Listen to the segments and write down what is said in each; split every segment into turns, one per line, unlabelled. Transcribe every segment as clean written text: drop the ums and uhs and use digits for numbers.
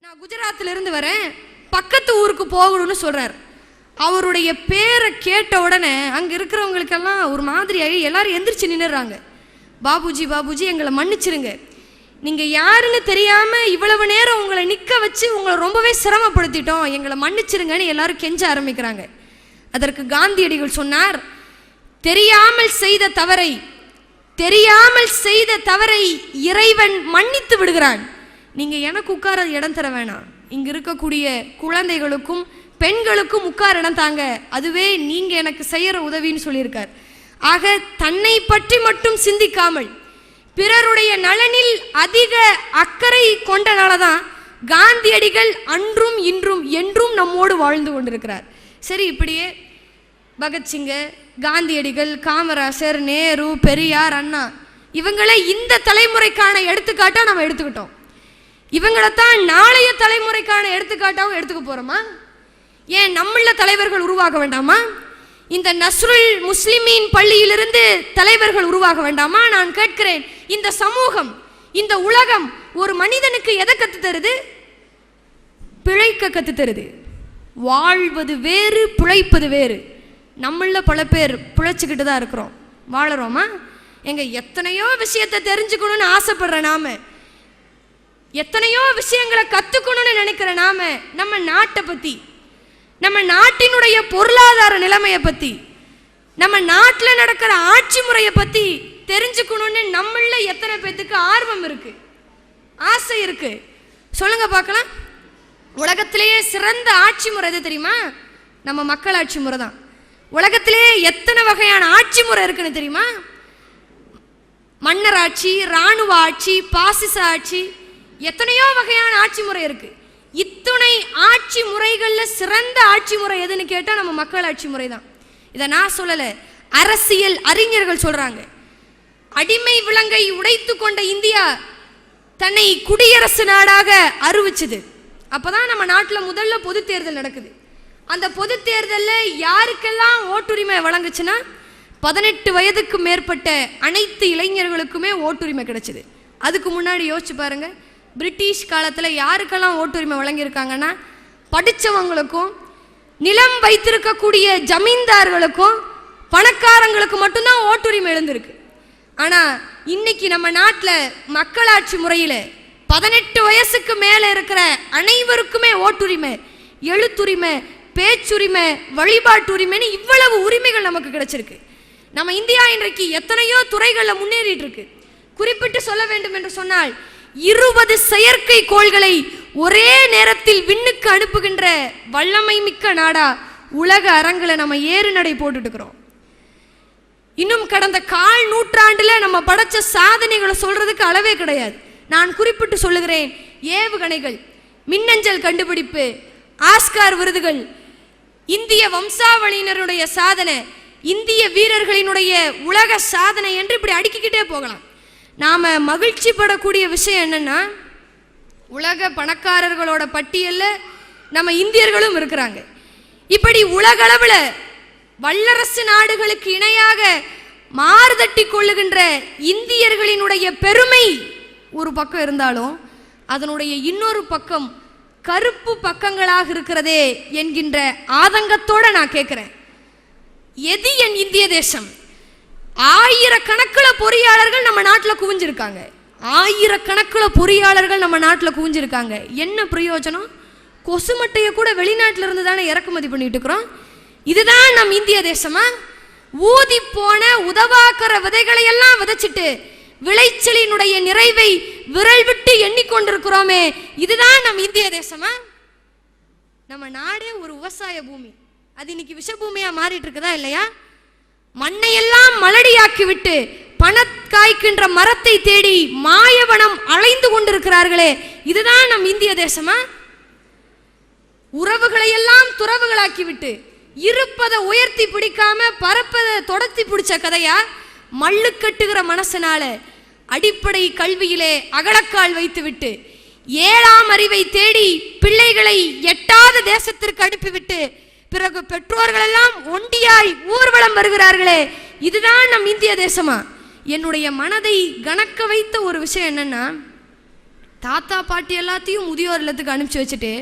நான் குஜராத்ல இருந்து வரேன், பக்கத்து ஊருக்கு போகணும்னு சொல்றாரு. அவருடைய பேரை கேட்ட உடனே அங்க இருக்கிறவங்களுக்கெல்லாம் ஒரு மாதிரியாகி எல்லாரும் எந்திரிச்சு நின்னுறாங்க. பாபுஜி பாபுஜி எங்களை மன்னிச்சிருங்க, நீங்க யாருன்னு தெரியாம இவ்வளவு நேரம் உங்களை நிக்க வச்சு உங்களை ரொம்பவே சிரமப்படுத்திட்டோம், எங்களை மன்னிச்சிருங்கன்னு எல்லாரும் கெஞ்ச ஆரம்பிக்கிறாங்க. அதற்கு காந்தியடிகள் சொன்னார், தெரியாமல் செய்த தவறை இறைவன் மன்னித்து விடுகிறான். நீங்க எனக்கு உட்கார இடம் தர வேணாம், இங்க இருக்கக்கூடிய குழந்தைகளுக்கும் பெண்களுக்கும் உட்கார இடம் தாங்க, அதுவே நீங்க எனக்கு செய்யற உதவின்னு சொல்லியிருக்கார். ஆக தன்னை பற்றி மட்டும் சிந்திக்காமல் பிறருடைய நலனில் அதிக அக்கறை கொண்டனாலதான் காந்தியடிகள் அன்றும் இன்றும் என்றும் நம்மோடு வாழ்ந்து கொண்டிருக்கிறார். சரி, இப்படியே பகத்சிங், காந்தியடிகள், காமராசர், நேரு, பெரியார், அண்ணா இவங்களை இந்த தலைமுறைக்கான எடுத்துக்காட்டா நம்ம எடுத்துக்கிட்டோம். இவங்களைத்தான் நாளைய தலைமுறைக்கான எடுத்துக்காட்டாவும் எடுத்துக்க போறோமா? ஏன் நம்மள தலைவர்கள் உருவாக வேண்டாமா? இந்த நஸ்ருல் முஸ்லிமீன் பள்ளியிலிருந்து தலைவர்கள் உருவாக வேண்டாமா? நான் கேட்கிறேன், இந்த சமூகம், இந்த உலகம் ஒரு மனிதனுக்கு எதை கத்து தருது? பிழைக்க கத்து தருது. வாழ்வது வேறு, பிழைப்பது வேறு. நம்மள பல பேர் பிழைச்சுக்கிட்டு தான் இருக்கிறோம், வாழறோமா? எங்க எத்தனையோ விஷயத்தை தெரிஞ்சுக்கணும்னு ஆசைப்படுற நாம, எத்தனையோ விஷயங்களை கத்துக்கணும்னு நினைக்கிற நாம, நம்ம நாட்டை பத்தி, நம்ம நாட்டினுடைய பொருளாதார நிலைமையை பத்தி, நம்ம நாட்டில் நடக்கிற ஆட்சி முறையை பத்தி தெரிஞ்சுக்கணும்னு நம்மள எத்தனை பேத்துக்கு ஆர்வம் இருக்கு, ஆசை இருக்கு? சொல்லுங்க பார்க்கலாம். உலகத்திலேயே சிறந்த ஆட்சி முறை எது தெரியுமா? நம்ம மக்களாட்சி முறை தான். உலகத்திலேயே எத்தனை வகையான ஆட்சி முறை இருக்குன்னு தெரியுமா? மன்னர் ஆட்சி, இராணுவ ஆட்சி, பாசிச ஆட்சி, எத்தனையோ வகையான ஆட்சி முறை இருக்கு. இத்துணை ஆட்சி முறைகள்ல சிறந்த ஆட்சி முறை எதுன்னு கேட்டா நம்ம மக்களாட்சி முறை தான். இதை நான் சொல்லல, அரசியல் அறிஞர்கள் சொல்றாங்க. அடிமை விலங்கை உடைத்து கொண்ட இந்தியா தன்னை குடியரசு நாடாக அறிவிச்சது. அப்பதான் நம்ம நாட்டில் முதல்ல பொது தேர்தல் நடக்குது. அந்த பொது தேர்தலில் யாருக்கெல்லாம் ஓட்டுரிமை வழங்குச்சுன்னா 18 வயதுக்கு மேற்பட்ட அனைத்து இளைஞர்களுக்குமே ஓட்டுரிமை கிடைச்சது. அதுக்கு முன்னாடி யோசிச்சு பாருங்க, பிரிட்டிஷ் காலத்தில் யாருக்கெல்லாம் ஓட்டுரிமை வழங்கியிருக்காங்கன்னா படித்தவங்களுக்கும் நிலம் வைத்திருக்கக்கூடிய ஜமீன்தார்களுக்கும் பணக்காரங்களுக்கு மட்டும்தான் ஓட்டுரிமை எழுந்திருக்கு. ஆனால் இன்னைக்கு நம்ம நாட்டில் மக்களாட்சி முறையில் 18 வயசுக்கு மேலே இருக்கிற அனைவருக்குமே ஓட்டுரிமை, எழுத்துரிமை, பேச்சுரிமை, வழிபாட்டுரிமைன்னு இவ்வளவு உரிமைகள் நமக்கு கிடைச்சிருக்கு. நம்ம இந்தியா இன்றைக்கு எத்தனையோ துறைகளில் முன்னேறிட்டு இருக்கு. குறிப்பிட்டு சொல்ல வேண்டும் என்று சொன்னால் 20 செயற்கை கோள்களை ஒரே நேரத்தில் விண்ணுக்கு அனுப்புகின்ற வல்லமை மிக்க நாடா உலக அரங்கில் நம்ம ஏறு நடை போட்டுட்டு இருக்கிறோம். இன்னும் கடந்த 1/4 நூற்றாண்டுல நம்ம படைச்ச சாதனைகளை சொல்றதுக்கு அளவே கிடையாது. நான் குறிப்பிட்டு சொல்லுகிறேன், ஏவுகணைகள், மின்னஞ்சல் கண்டுபிடிப்பு, ஆஸ்கார் விருதுகள், இந்திய வம்சாவளியினருடைய சாதனை, இந்திய வீரர்களினுடைய உலக சாதனை என்று இப்படி அடுக்கிக்கிட்டே போகலாம். நாம மகிழ்ச்சி படக்கூடிய விஷயம் என்னன்னா, உலக பணக்காரர்களோட பட்டியல்ல நம்ம இந்தியர்களும் இருக்கிறாங்க. இப்படி உலக அளவுல வல்லரசு நாடுகளுக்கு இணையாக மாறுதட்டி கொள்ளுகின்ற இந்தியர்களினுடைய பெருமை ஒரு பக்கம் இருந்தாலும் அதனுடைய இன்னொரு பக்கம் கருப்பு பக்கங்களாக இருக்கிறதே என்கின்ற ஆதங்கத்தோட நான் கேட்கிறேன், எது என் இந்திய தேசம்? ஆயிரக்கணக்கில் பொறியாளர்கள் நம்ம நாட்டில் குவிஞ்சிருக்காங்க, ஆயிரக்கணக்கில் பொறியாளர்கள் நம்ம நாட்டில் குவிஞ்சிருக்காங்க. என்ன பிரயோஜனம்? கொசுமட்டையை கூட வெளிநாட்டில இருந்து தானே இறக்குமதி பண்ணிட்டு இருக்கிறோம். இதுதான் நம் இந்திய தேசமா? ஊதி போன உதவாக்கிற விதைகளை எல்லாம் விதைச்சிட்டு விளைச்சலினுடைய நிறைவை விரல் விட்டு எண்ணிக்கொண்டிருக்கிறோமே, இதுதான் நம் இந்திய தேசமா? நம்ம நாடே ஒரு விவசாய பூமி, அது இன்னைக்கு விஷபூமியா மாறிட்டு இருக்குதா இல்லையா? மண்ணையெல்லாம் மலடியாக்கி விட்டு பண காய்க்கின்ற மரத்தை தேடி மாயவனம் அலைந்து கொண்டிருக்கிறார்களே, இதுதான் நம் இந்திய தேசமா? உறவுகளை எல்லாம் துறவுகளாக்கி விட்டு இருப்பதை உயர்த்தி பிடிக்காம பரப்பதை தொடர்த்தி பிடிச்ச கதையா? மல்லு கட்டுகிற மனசனால அடிப்படை கல்வியிலே அகலக்கால் வைத்துவிட்டு 7ஆம் அறிவை தேடி பிள்ளைகளை எட்டாத தேசத்திற்கு அனுப்பிவிட்டு பிறகு பெற்றோர்கள் எல்லாம் ஒண்டியாய் ஊர்வலம் வருகிறார்களே, இதுதான் நம் இந்திய தேசமா? என்னுடைய மனதை கணக்க வைத்த ஒரு விஷயம் என்னன்னா, தாத்தா பாட்டி எல்லாத்தையும் முதியோர் இல்லத்துக்கு அனுப்பிச்சி வச்சுட்டு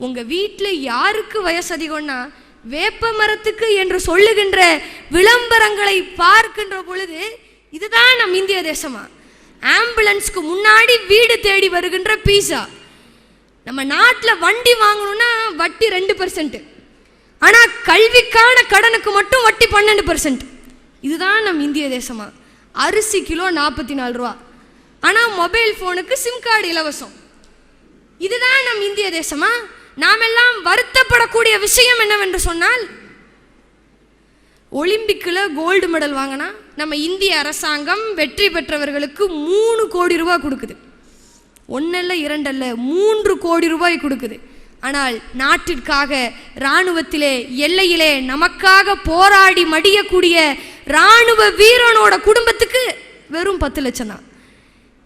உங்கள் வீட்டில் யாருக்கு வயசு அதிகம்னா வேப்ப மரத்துக்கு என்று சொல்லுகின்ற விளம்பரங்களை பார்க்கின்ற பொழுது இதுதான் நம் இந்திய தேசமா? ஆம்புலன்ஸ்க்கு முன்னாடி வீடு தேடி வருகின்ற பீஸா. நம்ம நாட்டில் வண்டி வாங்கணும்னா வட்டி 2%, ஆனால் கல்விக்கான கடனுக்கு மட்டும் வட்டி 12%. இதுதான் நம் இந்திய தேசமா? அரிசி கிலோ 44 ரூபா, ஆனால் மொபைல் ஃபோனுக்கு சிம் கார்டு இலவசம். இதுதான் நம் இந்திய தேசமா? நாம் எல்லாம் வருத்தப்படக்கூடிய விஷயம் என்னவென்று சொன்னால், ஒலிம்பிக்கில் கோல்டு மெடல் வாங்கினா நம்ம இந்திய அரசாங்கம் வெற்றி பெற்றவர்களுக்கு 3 கோடி ரூபாய் கொடுக்குது. 1 அல்ல 2 அல்ல 3 கோடி ரூபாய் கொடுக்குது. ஆனால் நாட்டிற்காக இராணுவத்திலே எல்லையிலே நமக்காக போராடி மடியக்கூடிய இராணுவ வீரனோட குடும்பத்துக்கு வெறும் 10 லட்சம் தான்.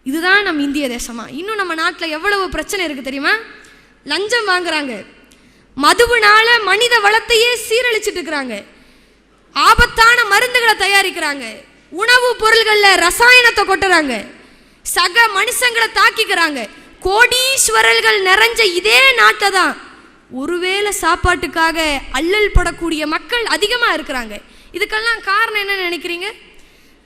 இதுதான் நம் இந்திய தேசமா? இன்னும் நம்ம நாட்டில் எவ்வளவு பிரச்சனை இருக்குது தெரியுமா? லஞ்சம் வாங்குறாங்க, மதுவுனால மனித வளத்தையே சீரழிச்சிட்டு இருக்கிறாங்க, ஆபத்தான மருந்துகளை தயாரிக்கிறாங்க, உணவு பொருள்களில் ரசாயனத்தை கொட்டுறாங்க, சக மனுஷங்களை தாக்கிக்கிறாங்க. கோடீஸ்வரர்கள் நிறைஞ்ச இதே நாட்டை தான் ஒருவேளை சாப்பாட்டுக்காக அல்லல் படக்கூடிய மக்கள் அதிகமாக இருக்கிறாங்க. இதுக்கெல்லாம் காரணம் என்ன நினைக்கிறீங்க?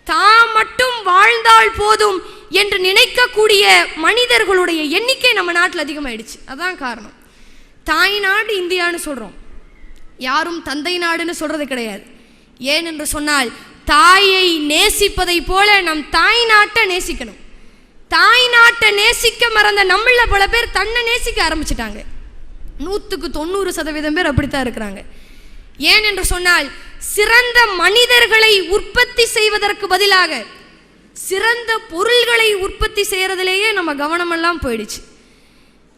தாம் மட்டும் வாழ்ந்தால் போதும் என்று நினைக்கக்கூடிய மனிதர்களுடைய எண்ணிக்கை நம்ம நாட்டில் அதிகமாயிடுச்சு. அதான் காரணம். தாய் நாடு இந்தியான்னு சொல்கிறோம், யாரும் தந்தை நாடுன்னு சொல்கிறது கிடையாது. ஏனென்று சொன்னால் தாயை நேசிப்பதை போல நம் தாய் நாட்டை நேசிக்கணும். தாய் நாட்டை நேசிக்க மறந்த நம்மள பல பேர் தன்னை நேசிக்க ஆரம்பிச்சிட்டாங்க. 100க்கு 90% பேர் அப்படித்தான் இருக்கிறாங்க. ஏனென்று சொன்னால் சிறந்த மனிதர்களை உற்பத்தி செய்வதற்கு பதிலாக சிறந்த பொருள்களை உற்பத்தி செய்யறதுலேயே நம்ம கவனமெல்லாம் போயிடுச்சு.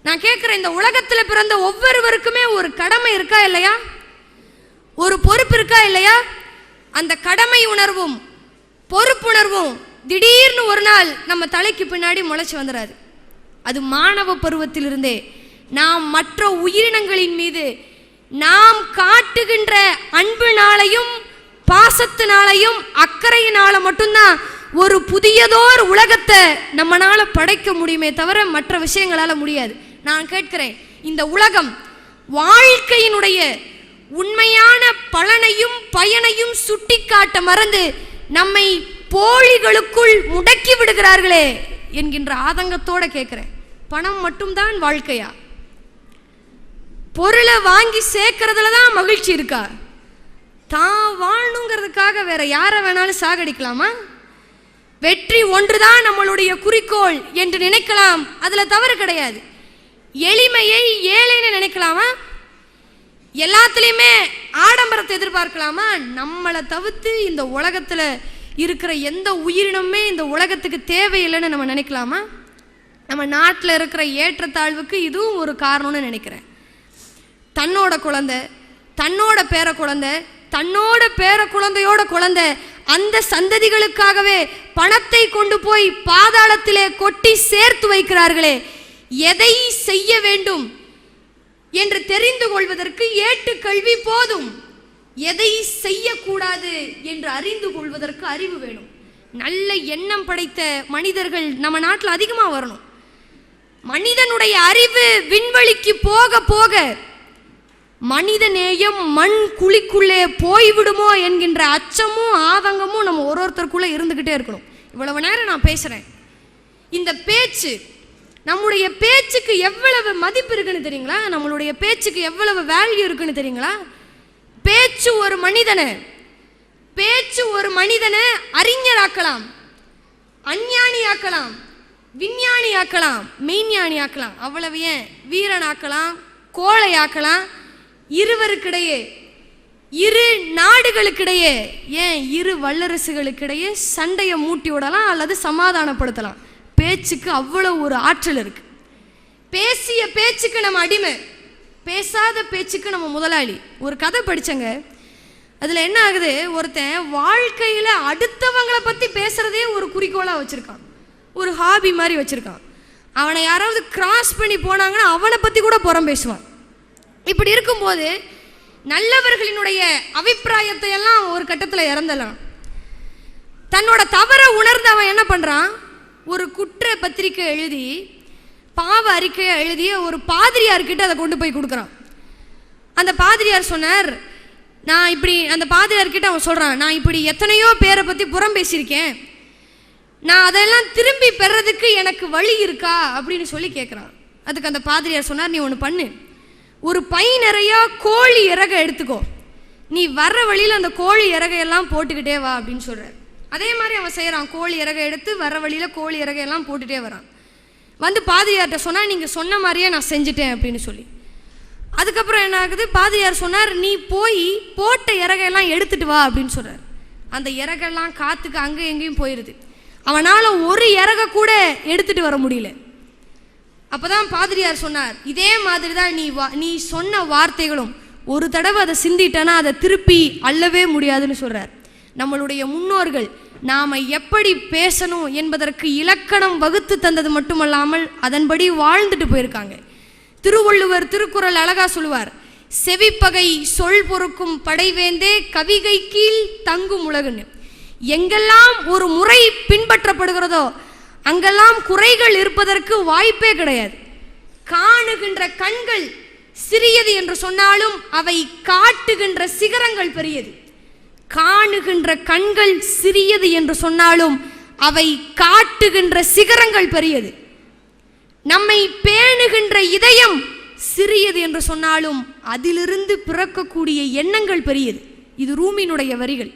நான் கேட்குறேன், இந்த உலகத்தில் பிறந்த ஒவ்வொருவருக்குமே ஒரு கடமை இருக்கா இல்லையா? ஒரு பொறுப்பு இருக்கா இல்லையா? அந்த கடமை உணர்வும் பொறுப்புணர்வும் திடீர்னு ஒரு நாள் நம்ம தலைக்கு பின்னாடி முளைச்சி வந்துடாது. அது மாணவ பருவத்திலிருந்தே நாம் மற்ற உயிரினங்களின் மீது நாம் காட்டுகின்ற அன்பினாலையும் பாசத்தினாலையும் அக்கறையினால மட்டும்தான் ஒரு புதியதோர் உலகத்தை நம்மளால படைக்க முடியுமே தவிர மற்ற விஷயங்களால முடியாது. நான் கேட்கிறேன், இந்த உலகம் வாழ்க்கையினுடைய உண்மையான பலனையும் பயனையும் சுட்டி காட்ட மறந்து நம்மை போலிகளுக்குள் முடக்கி விடுகிறார்களே என்கின்ற ஆதங்கத்தோட கேட்கிறேன். பணம் மட்டும்தான் வாழ்க்கையா? பொருளை வாங்கி சேர்க்கறதுல தான் மகிழ்ச்சி இருக்கா? தான் வாழணுங்கிறதுக்காக வேற யாரை வேணாலும் சாகடிக்கலாமா? வெற்றி ஒன்றுதான் நம்மளுடைய குறிக்கோள் என்று நினைக்கலாம், அதுல தவறு கிடையாது. எளிமையை ஏழைன்னு நினைக்கலாமா? எல்லாத்துலேயுமே ஆடம்பரத்தை எதிர்பார்க்கலாமா? நம்மளை தவிர்த்து இந்த உலகத்தில் இருக்கிற எந்த உயிரினமே இந்த உலகத்துக்கு தேவையில்லைன்னு நம்ம நினைக்கலாமா? நம்ம நாட்டில் இருக்கிற ஏற்றத்தாழ்வுக்கு இதுவும் ஒரு காரணம்னு நினைக்கிறேன். தன்னோட குழந்தை, தன்னோட பேர குழந்தை, தன்னோட பேர குழந்தையோட குழந்தை, அந்த சந்ததிகளுக்காகவே பணத்தை கொண்டு போய் பாதாளத்திலே கொட்டி சேர்த்து வைக்கிறார்களே. எதை செய்ய வேண்டும் என்று தெரிந்து கொள்வதற்கு ஏட்டுக்கல்வி போதும். எதை செய்யக்கூடாது என்று அறிந்து கொள்வதற்கு அறிவு வேணும். நல்ல எண்ணம் படைத்த மனிதர்கள் நம்ம நாட்டில் அதிகமாக வரணும். மனிதனுடைய அறிவு விண்வெளிக்கு போக போக மனித நேயம் மண் குழிக்குள்ளே போய்விடுமோ என்கின்ற அச்சமும் ஆதங்கமும் நம்ம ஒருத்தருக்குள்ளே இருந்துக்கிட்டே இருக்கணும். இவ்வளவு நேரம் நான் பேசுகிறேன். இந்த பேச்சு, நம்முடைய பேச்சுக்கு எவ்வளவு மதிப்பு இருக்குன்னு தெரியுங்களா? நம்மளுடைய பேச்சுக்கு எவ்வளவு வேல்யூ இருக்குன்னு தெரியுங்களா? பேச்சு ஒரு மனிதனை அறிஞராக்கலாம், அஞ்ஞானியாக்கலாம், விஞ்ஞானியாக்கலாம், மெய்ஞானியாக்கலாம், அவ்வளவு ஏன் வீரனாக்கலாம், கோழையாக்கலாம். இருவருக்கிடையே, இரு நாடுகளுக்கிடையே, ஏன் இரு வல்லரசுகளுக்கிடையே சண்டையை மூட்டி விடலாம் அல்லது சமாதானப்படுத்தலாம். பேச்சுக்கு அவ்வளோ ஒரு ஆற்றல் இருக்கு. பேசிய பேச்சுக்கு நம்ம அடிமை, பேசாத பேச்சுக்கு நம்ம முதலாளி. ஒரு கதை படித்தங்க, அதில் என்ன ஆகுது, ஒருத்தன் வாழ்க்கையில் அடுத்தவங்களை பற்றி பேசுகிறதே ஒரு குறிக்கோளாக வச்சுருக்கான், ஒரு ஹாபி மாதிரி வச்சுருக்கான். அவனை யாராவது கிராஸ் பண்ணி போனாங்கன்னா அவனை பற்றி கூட புறம் பேசுவான். இப்படி இருக்கும்போது நல்லவர்களினுடைய அபிப்பிராயத்தை எல்லாம் ஒரு கட்டத்தில் இறந்தலாம். தன்னோட தவறை உணர்ந்து அவன் என்ன பண்ணுறான், ஒரு குற்ற பத்திரிக்கை எழுதி பாவ அறிக்கையை எழுதிய ஒரு பாதிரியார்கிட்ட அதை கொண்டு போய் கொடுக்குறான். அந்த பாதிரியார் சொன்னார், நான் இப்படி, அந்த பாதிரியார்கிட்ட அவன் சொல்கிறான், நான் இப்படி எத்தனையோ பேரை பற்றி புறம் பேசியிருக்கேன், நான் அதெல்லாம் திரும்பி பெறதுக்கு எனக்கு வழி இருக்கா அப்படின்னு சொல்லி கேட்குறான். அதுக்கு அந்த பாதிரியார் சொன்னார், நீ ஒன்று பண்ணு, ஒரு பை நிறையா கோழி இறகை எடுத்துக்கோ, நீ வர்ற வழியில் அந்த கோழி இறகையெல்லாம் போட்டுக்கிட்டே வா அப்படின்னு சொல்கிறார். அதே மாதிரி அவன் செய்கிறான். கோழி இறகை எடுத்து வர்ற வழியில் கோழி இறகையெல்லாம் போட்டுகிட்டே வரான். வந்து பாதிரியார்கிட்ட சொன்னால், நீங்கள் சொன்ன மாதிரியே நான் செஞ்சுட்டேன் அப்படின்னு சொல்லி. அதுக்கப்புறம் என்ன ஆகுது, பாதிரியார் சொன்னார், நீ போய் போட்ட இறகையெல்லாம் எடுத்துகிட்டு வா அப்படின்னு சொல்கிறார். அந்த இறகெல்லாம் காற்றுக்கு அங்கே எங்கேயும் போயிடுது. அவனால் ஒரு இறகை கூட எடுத்துகிட்டு வர முடியல. அப்போ தான் பாதிரியார் சொன்னார், இதே மாதிரி தான் நீ சொன்ன வார்த்தைகளும் ஒரு தடவை அதை சிந்திட்டனா அதை திருப்பி அள்ளவே முடியாதுன்னு சொல்கிறார். நம்மளுடைய முன்னோர்கள் நாம் எப்படி பேசணும் என்பதற்கு இலக்கணம் வகுத்து தந்தது மட்டுமல்லாமல் அதன்படி வாழ்ந்துட்டு போயிருக்காங்க. திருவள்ளுவர் திருக்குறள் அழகா சொல்லுவார், செவிப்பகை சொல் பொறுக்கும் படைவேந்தே கவிகை கீழ் தங்கும் உலகுன்னு. எங்கெல்லாம் ஒரு முறை பின்பற்றப்படுகிறதோ அங்கெல்லாம் குறைகள் இருப்பதற்கு வாய்ப்பே கிடையாது. காணுகின்ற கண்கள் சிறியது என்று சொன்னாலும் அவை காட்டுகின்ற சிகரங்கள் பெரியது. காணுகின்ற கண்கள் சிறியது என்று சொன்னாலும் அவை காட்டுகின்ற சிகரங்கள் பெரியது. நம்மை பேணுகின்ற இதயம் சிறியது என்று சொன்னாலும் அதிலிருந்து பிறக்கக்கூடிய எண்ணங்கள் பெரியது. இது ரூமினுடைய வரிகள்.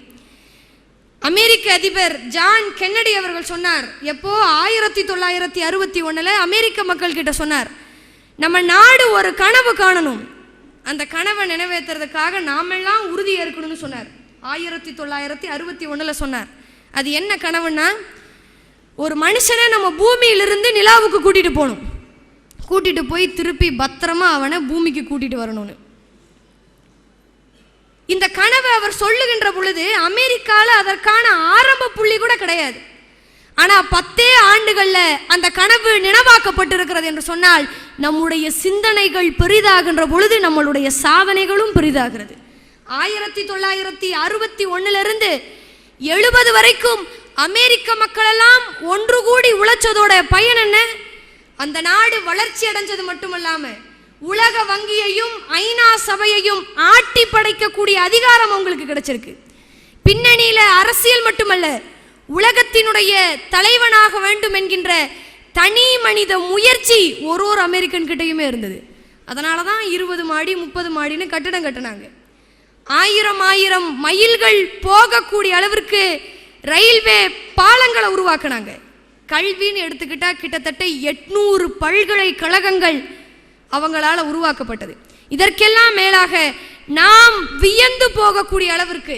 அமெரிக்க அதிபர் ஜான் கென்னடி அவர்கள் சொன்னார், எப்போ 1961 அமெரிக்க மக்கள் கிட்ட சொன்னார், நம்ம நாடு ஒரு கனவு காணணும், அந்த கனவை நிறைவேற்றுறதுக்காக நாமெல்லாம் உறுதி ஏற்கணும்னு சொன்னார். 1961 சொன்னார். அது என்ன கனவுன்னா, ஒரு மனுஷனை நம்ம பூமியிலிருந்து நிலாவுக்கு கூட்டிட்டு போகணும், கூட்டிட்டு போய் திருப்பி பத்திரமா அவனை பூமிக்கு கூட்டிட்டு வரணும்னு. இந்த கனவை அவர் சொல்லுகின்ற பொழுது அமெரிக்காவில் அதற்கான ஆரம்ப புள்ளி கூட கிடையாது. ஆனால் 10 ஆண்டுகள்ல அந்த கனவு நினைவாக்கப்பட்டிருக்கிறது என்று சொன்னால் நம்முடைய சிந்தனைகள் பெரிதாகின்ற பொழுது நம்மளுடைய சாதனைகளும் பெரிதாகிறது. 1961 70 வரைக்கும் அமெரிக்க மக்கள் எல்லாம் ஒன்று கூடி உழைச்சதோட பயன் என்ன? அந்த நாடு வளர்ச்சி அடைஞ்சது மட்டுமல்லாம உலக வங்கியையும் ஐநா சபையையும் ஆட்டி படைக்கக்கூடிய அதிகாரம் அவங்களுக்கு கிடைச்சிருக்கு. பின்னணியில அரசியல் மட்டுமல்ல, உலகத்தினுடைய தலைவனாக வேண்டும் என்கின்ற தனி மனித முயற்சி ஒரு அமெரிக்கன் கிட்டையுமே இருந்தது. அதனால தான் 20 மாடி 30 மாடின்னு கட்டடம் கட்டினாங்க. 1000 மைல்கள் போகக்கூடிய அளவிற்கு ரயில்வே பாலங்களை உருவாக்குனாங்க. கல்வின்னு எடுத்துக்கிட்டா கிட்டத்தட்ட 800 பல்கலைக்கழகங்கள் அவங்களால உருவாக்கப்பட்டது. இதற்கெல்லாம் மேலாக நாம் வியந்து போகக்கூடிய அளவிற்கு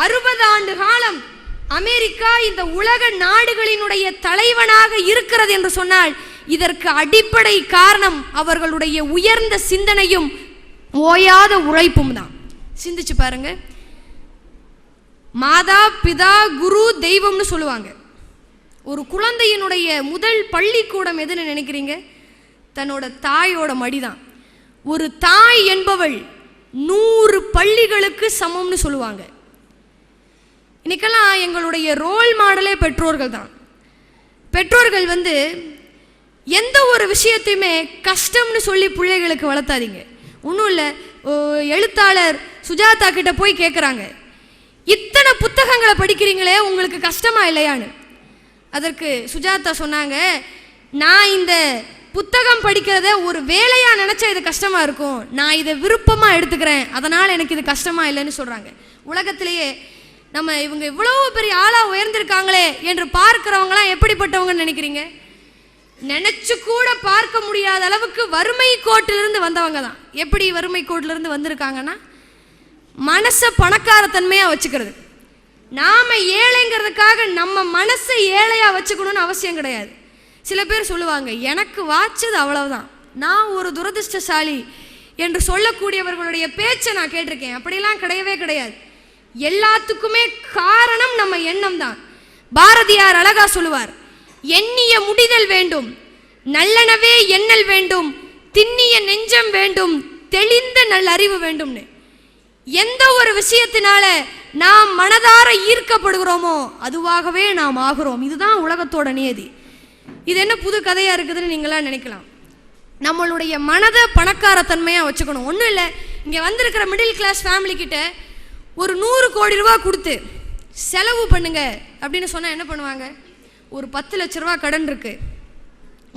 60 ஆண்டு காலம் அமெரிக்கா இந்த உலக நாடுகளினுடைய தலைவனாக இருக்கிறது என்று சொன்னால் இதற்கு அடிப்படை காரணம் அவர்களுடைய உயர்ந்த சிந்தனையும் ஓயாத உழைப்பும் தான். சிந்திச்சு பாருங்க. மாதா பிதா குரு தெய்வம்னு சொல்லுவாங்க. ஒரு குழந்தையினுடைய முதல் பள்ளிக்கூடம் எதுன்னு நினைக்கிறீங்க? தன்னோட தாயோட மடிதான். ஒரு தாய் என்பவள் 100 பள்ளிகளுக்கு சமம்னு சொல்லுவாங்க. இன்னைக்கெல்லாம் எங்களுடைய ரோல் மாடலே பெற்றோர்கள் தான். பெற்றோர்கள் எந்த ஒரு விஷயத்தையுமே கஷ்டம்னு சொல்லி பிள்ளைகளுக்கு வளர்த்தாதீங்க. ஒன்றும் இல்லை, எழுத்தாளர் சுஜாதா கிட்ட போய் கேட்குறாங்க, இத்தனை புத்தகங்களை படிக்கிறீங்களே உங்களுக்கு கஷ்டமா இல்லையான்னு. அதற்கு சுஜாதா சொன்னாங்க, நான் இந்த புத்தகம் படிக்கிறத ஒரு வேலையா நினைச்சா இது கஷ்டமா இருக்கும், நான் இதை விருப்பமா எடுத்துக்கிறேன், அதனால எனக்கு இது கஷ்டமா இல்லைன்னு சொல்றாங்க. உலகத்திலேயே நம்ம இவங்க இவ்வளவு பெரிய ஆளா உயர்ந்திருக்காங்களே என்று பார்க்கிறவங்களாம் எப்படிப்பட்டவங்கன்னு நினைக்கிறீங்க? நினைச்சு கூட பார்க்க முடியாத அளவுக்கு வறுமை கோட்டிலிருந்து வந்தவங்க தான். எப்படி வறுமை கோட்டிலிருந்து வந்திருக்காங்கன்னா, மனசை பணக்காரத்தன்மையா வச்சுக்கிறது. நாம ஏழைங்கிறதுக்காக நம்ம மனசை ஏழையா வச்சுக்கணும்னு அவசியம் கிடையாது. சில பேர் சொல்லுவாங்க, எனக்கு வாச்சது அவ்வளவுதான், நான் ஒரு துரதிருஷ்டசாலி என்று சொல்லக்கூடியவர்களுடைய பேச்சை நான் கேட்டிருக்கேன். அப்படிலாம் கிடையவே கிடையாது. எல்லாத்துக்குமே காரணம் நம்ம எண்ணம் தான். பாரதியார் அழகா சொல்லுவார், எண்ணிய முடிதல் வேண்டும், நல்லனவே எண்ணல் வேண்டும், திண்ணிய நெஞ்சம் வேண்டும், தெளிந்த நல்ல அறிவு வேண்டும்னு. எந்த ஒரு விஷயத்தினால நாம் மனதார ஈர்க்கப்படுகிறோமோ அதுவாகவே நாம் ஆகிறோம். இதுதான் உலகத்தோட நியதி. இது என்ன புது கதையாக இருக்குதுன்னு நீங்களாம் நினைக்கலாம். நம்மளுடைய மனதை பணக்கார தன்மையாக வச்சுக்கணும். ஒன்றும் இல்லை, இங்கே வந்திருக்கிற மிடில் கிளாஸ் ஃபேமிலி கிட்ட ஒரு 100 கோடி ரூபா கொடுத்து செலவு பண்ணுங்க அப்படின்னு சொன்னால் என்ன பண்ணுவாங்க? ஒரு 10 லட்ச ரூபா கடன் இருக்குது,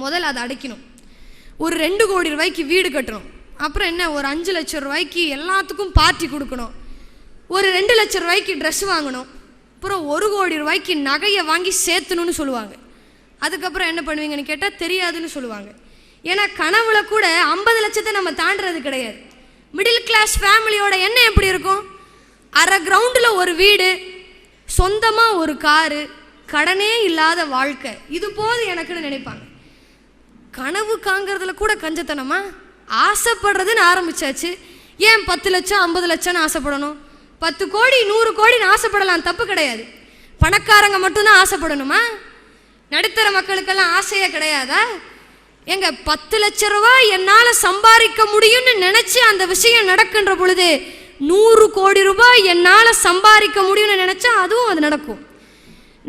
முதல்ல அதை அடைக்கணும். ஒரு 2 கோடி ரூபாய்க்கு வீடு கட்டணும். அப்புறம் என்ன, ஒரு 5 லட்சம் ரூபாய்க்கு எல்லாத்துக்கும் பார்ட்டி கொடுக்கணும். ஒரு 2 லட்சம் ரூபாய்க்கு ட்ரெஸ் வாங்கணும். அப்புறம் 1 கோடி ரூபாய்க்கு நகையை வாங்கி சேர்த்தணும்னு சொல்லுவாங்க. அதுக்கப்புறம் என்ன பண்ணுவீங்கன்னு கேட்டால் தெரியாதுன்னு சொல்லுவாங்க. ஏன்னா கனவுல கூட 50 லட்சத்தை நம்ம தாண்டுறது கிடையாது. மிடில் கிளாஸ் ஃபேமிலியோட எண்ணம் எப்படி இருக்கும்? அரை கிரவுண்டில் ஒரு வீடு, சொந்தமாக ஒரு காரு, கடனே இல்லாத வாழ்க்கை, இது போது எனக்குன்னு நினைப்பாங்க. கனவு காங்கிறதுல கூட கஞ்சத்தனமா ஆசைப்படுறதுன்னு ஆரம்பிச்சாச்சு. ஏன் 10 லட்சம் 50 லட்சம்னு ஆசைப்படணும்? 10 கோடி 100 கோடின்னு ஆசைப்படலாம், தப்பு கிடையாது. பணக்காரங்க மட்டும்தான் ஆசைப்படணுமா? நடுத்தர மக்களுக்கெல்லாம் ஆசையே கிடையாதா? எங்க 10 லட்ச ரூபாய் என்னால் சம்பாதிக்க முடியும்னு நினைச்சு அந்த விஷயம் நடக்கின்ற பொழுது 100 கோடி ரூபாய் என்னால் சம்பாதிக்க முடியும்னு நினைச்சா அதுவும் அது நடக்கும்.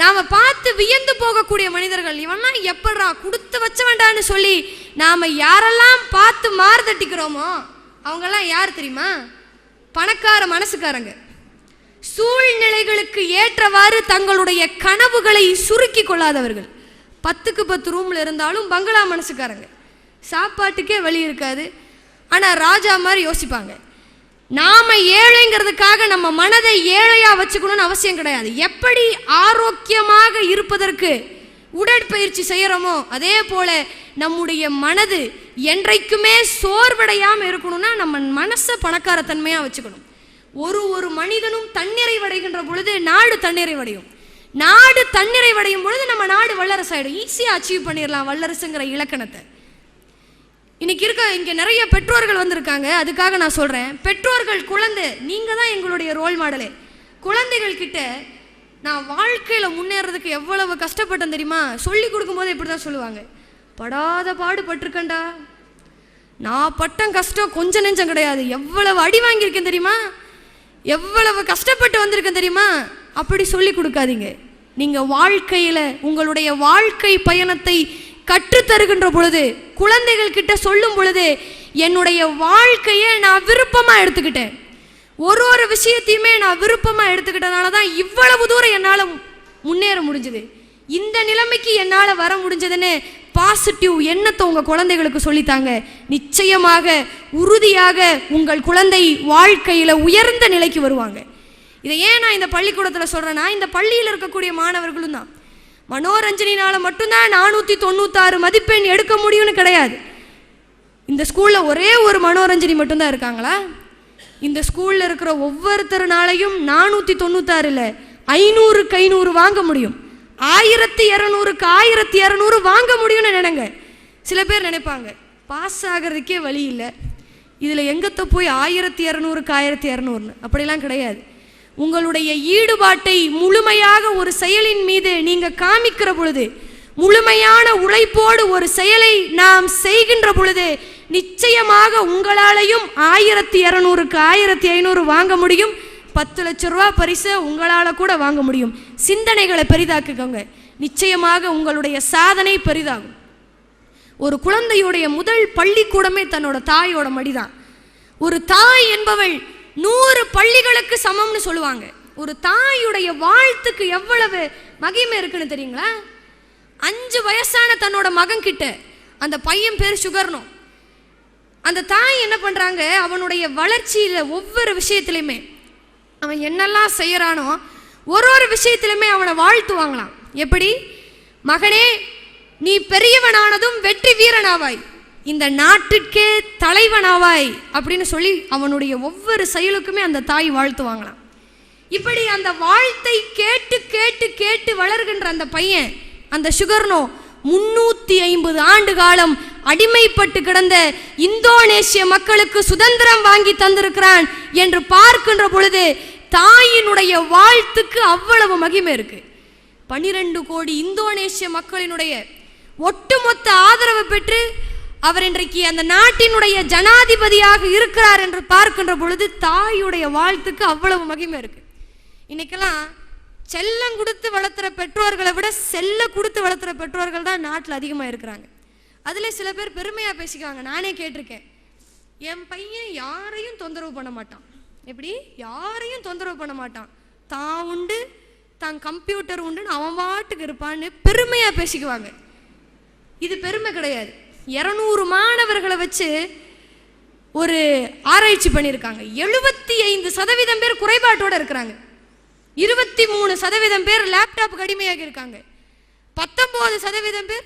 நாம பார்த்து வியந்து போகக்கூடிய மனிதர்கள், இவன்லாம் எப்படா கொடுத்து வச்ச வேண்டான்னு சொல்லி நாம யாரெல்லாம் பார்த்து மாறுதட்டிக்கிறோமோ அவங்கெல்லாம் யார் தெரியுமா? பணக்கார மனசுக்காரங்க. சூழ்நிலைகளுக்கு ஏற்றவாறு தங்களுடைய கனவுகளை சுருக்கி கொள்ளாதவர்கள். 10க்கு 10 ரூம்ல இருந்தாலும் பங்களா மனசுக்காரங்க. சாப்பாட்டுக்கே வழி இருக்காது, ஆனால் ராஜா மாதிரி யோசிப்பாங்க. நாம ஏழைங்கிறதுக்காக நம்ம மனதை ஏழையா வச்சுக்கணும்னு அவசியம் கிடையாது. எப்படி ஆரோக்கியமாக இருப்பதற்கு உடற்பயிற்சி செய்யறோமோ அதே போல நம்முடைய மனது என்றைக்குமே சோர்வடையாம இருக்கணும்னா நம்ம மனசை பணக்கார தன்மையா வச்சுக்கணும். ஒரு மனிதனும் தன்னிறைவடைகின்ற பொழுது நாடு தன்னிறைவடையும். நாடு தன்னிறைவடையும் பொழுது நம்ம நாடு வல்லரசாயிடும். ஈஸியா அச்சீவ் பண்ணிடலாம் வல்லரசுங்கிற இலக்கணத்தை. இன்னைக்கு இங்கே நிறைய பெற்றோர்கள் வந்திருக்காங்க. அதுக்காக நான் சொல்கிறேன், பெற்றோர்கள், குழந்தை, நீங்கள் தான் எங்களுடைய ரோல் மாடலே. குழந்தைகள் கிட்ட நான் வாழ்க்கையில் முன்னேறதுக்கு எவ்வளவு கஷ்டப்பட்டேன் தெரியுமா? சொல்லி கொடுக்கும்போது இப்படி தான் சொல்லுவாங்க, படாத பாடு பட்டிருக்கேன்டா, நான் பட்டம் கஷ்டம் கொஞ்சம் நெஞ்சம் கிடையாது, எவ்வளவு அடி வாங்கியிருக்கேன் தெரியுமா, எவ்வளவு கஷ்டப்பட்டு வந்திருக்கேன் தெரியுமா. அப்படி சொல்லி கொடுக்காதீங்க. நீங்கள் வாழ்க்கையில் உங்களுடைய வாழ்க்கை பயணத்தை கற்றுத்தருகின்ற பொழுது, குழந்தைகள் கிட்ட சொல்லும் பொழுது, என்னுடைய வாழ்க்கையை நான் விருப்பமாக எடுத்துக்கிட்டேன், ஒரு விஷயத்தையுமே நான் விருப்பமாக எடுத்துக்கிட்டனால தான் இவ்வளவு தூரம் என்னால் முன்னேற முடிஞ்சது, இந்த நிலைமைக்கு என்னால் வர முடிஞ்சதுன்னு பாசிட்டிவ் எண்ணத்தை உங்கள் குழந்தைகளுக்கு சொல்லித்தாங்க. நிச்சயமாக உறுதியாக உங்கள் குழந்தை வாழ்க்கையில் உயர்ந்த நிலைக்கு வருவாங்க. இதை ஏன் நான் இந்த பள்ளிக்கூடத்தில் சொல்கிறேன்னா, இந்த பள்ளியில் இருக்கக்கூடிய மாணவர்களும் தான் மனோரஞ்சனினால மட்டும்தான் 496 மதிப்பெண் எடுக்க முடியும்னு கிடையாது. இந்த ஸ்கூலில் ஒரே ஒரு மனோரஞ்சனி மட்டும்தான் இருக்காங்களா? இந்த ஸ்கூலில் இருக்கிற ஒவ்வொருத்தருனாலையும் 496 இல்லை, 500க்கு 500 வாங்க முடியும், 1200க்கு 1200 வாங்க முடியும்னு நினைங்க. சில பேர் நினைப்பாங்க, பாஸ் ஆகிறதுக்கே வழி இல்லை, இதில் எங்கத்த போய் 1200க்கு 1200ன்னு. அப்படிலாம் கிடையாது. உங்களுடைய ஈடுபாட்டை முழுமையாக ஒரு செயலின் மீது நீங்கள் காமிக்கிற பொழுது, முழுமையான உழைப்போடு ஒரு செயலை நாம் செய்கின்ற பொழுது, நிச்சயமாக உங்களாலையும் 1200க்கு 1500 வாங்க முடியும். 10 லட்ச ரூபா பரிசை உங்களால் கூட வாங்க முடியும். சிந்தனைகளை பெரிதாக்குங்க, நிச்சயமாக உங்களுடைய சாதனை பெரிதாகும். ஒரு குழந்தையுடைய முதல் பள்ளிக்கூடமே தன்னோட தாயோட மடிதான். ஒரு தாய் என்பவள் 100 பள்ளிகளுக்கு சமம்னு சொல்லுவாங்க. ஒரு தாயுடைய வாழ்த்துக்கு எவ்வளவு மகிமை இருக்குன்னு தெரியுங்களா? 5 வயசான தன்னோட மகன் கிட்ட, அந்த பையன் பேர் சுகர்னோ, அந்த தாய் என்ன பண்றாங்க, அவனுடைய வளர்ச்சியில ஒவ்வொரு விஷயத்திலுமே அவன் என்னெல்லாம் செய்யறானோ ஒரு விஷயத்திலுமே அவனை வாழ்த்துவாங்களாம். எப்படி? மகனே, நீ பெரியவனானதும் வெற்றி வீரனாவாய், இந்த நாட்டுக்கே தலைவனாவாய் அப்படின்னு சொல்லி அவனுடைய ஒவ்வொரு செயலுக்குமே அந்த தாய் வாழ்த்துவாங்களாம். இப்படி அந்த வாழ்த்தை கேட்டு கேட்டு கேட்டு வளர்கின்ற அந்த பையன், அந்த சுகர்னோ 350 ஆண்டு காலம் அடிமைப்பட்டு கிடந்த இந்தோனேசிய மக்களுக்கு சுதந்திரம் வாங்கி தந்திருக்கிறான் என்று பார்க்கின்ற பொழுது தாயினுடைய வாழ்த்துக்கு அவ்வளவு மகிமை இருக்கு. 12 கோடி இந்தோனேசிய மக்களினுடைய ஒட்டுமொத்த ஆதரவு பெற்று அவர் இன்றைக்கு அந்த நாட்டினுடைய ஜனாதிபதியாக இருக்கிறார் என்று பார்க்கின்ற பொழுது தாயுடைய வாழ்த்துக்கு அவ்வளவு மகிமை இருக்கு. இன்னைக்கெல்லாம் செல்லம் கொடுத்து வளர்த்துற பெற்றோர்களை விட செல்ல கொடுத்து வளர்த்துற பெற்றோர்கள் தான் நாட்டில் அதிகமாக இருக்கிறாங்க. அதில் சில பேர் பெருமையாக பேசிக்குவாங்க. நானே கேட்டிருக்கேன், என் பையன் யாரையும் தொந்தரவு பண்ண மாட்டான். எப்படி? யாரையும் தொந்தரவு பண்ண மாட்டான், தான் உண்டு தான் கம்ப்யூட்டர் உண்டுன்னு அவன் பாட்டுக்கு இருப்பான்னு பெருமையாக பேசிக்குவாங்க. இது பெருமை கிடையாது. 200 மாணவர்களை வச்சு ஒரு ஆராய்ச்சி பண்ணியிருக்காங்க. 75% பேர் குறைபாட்டோடு இருக்கிறாங்க. 23% பேர் லேப்டாப்புக்கு அடிமையாக இருக்காங்க. 19% பேர்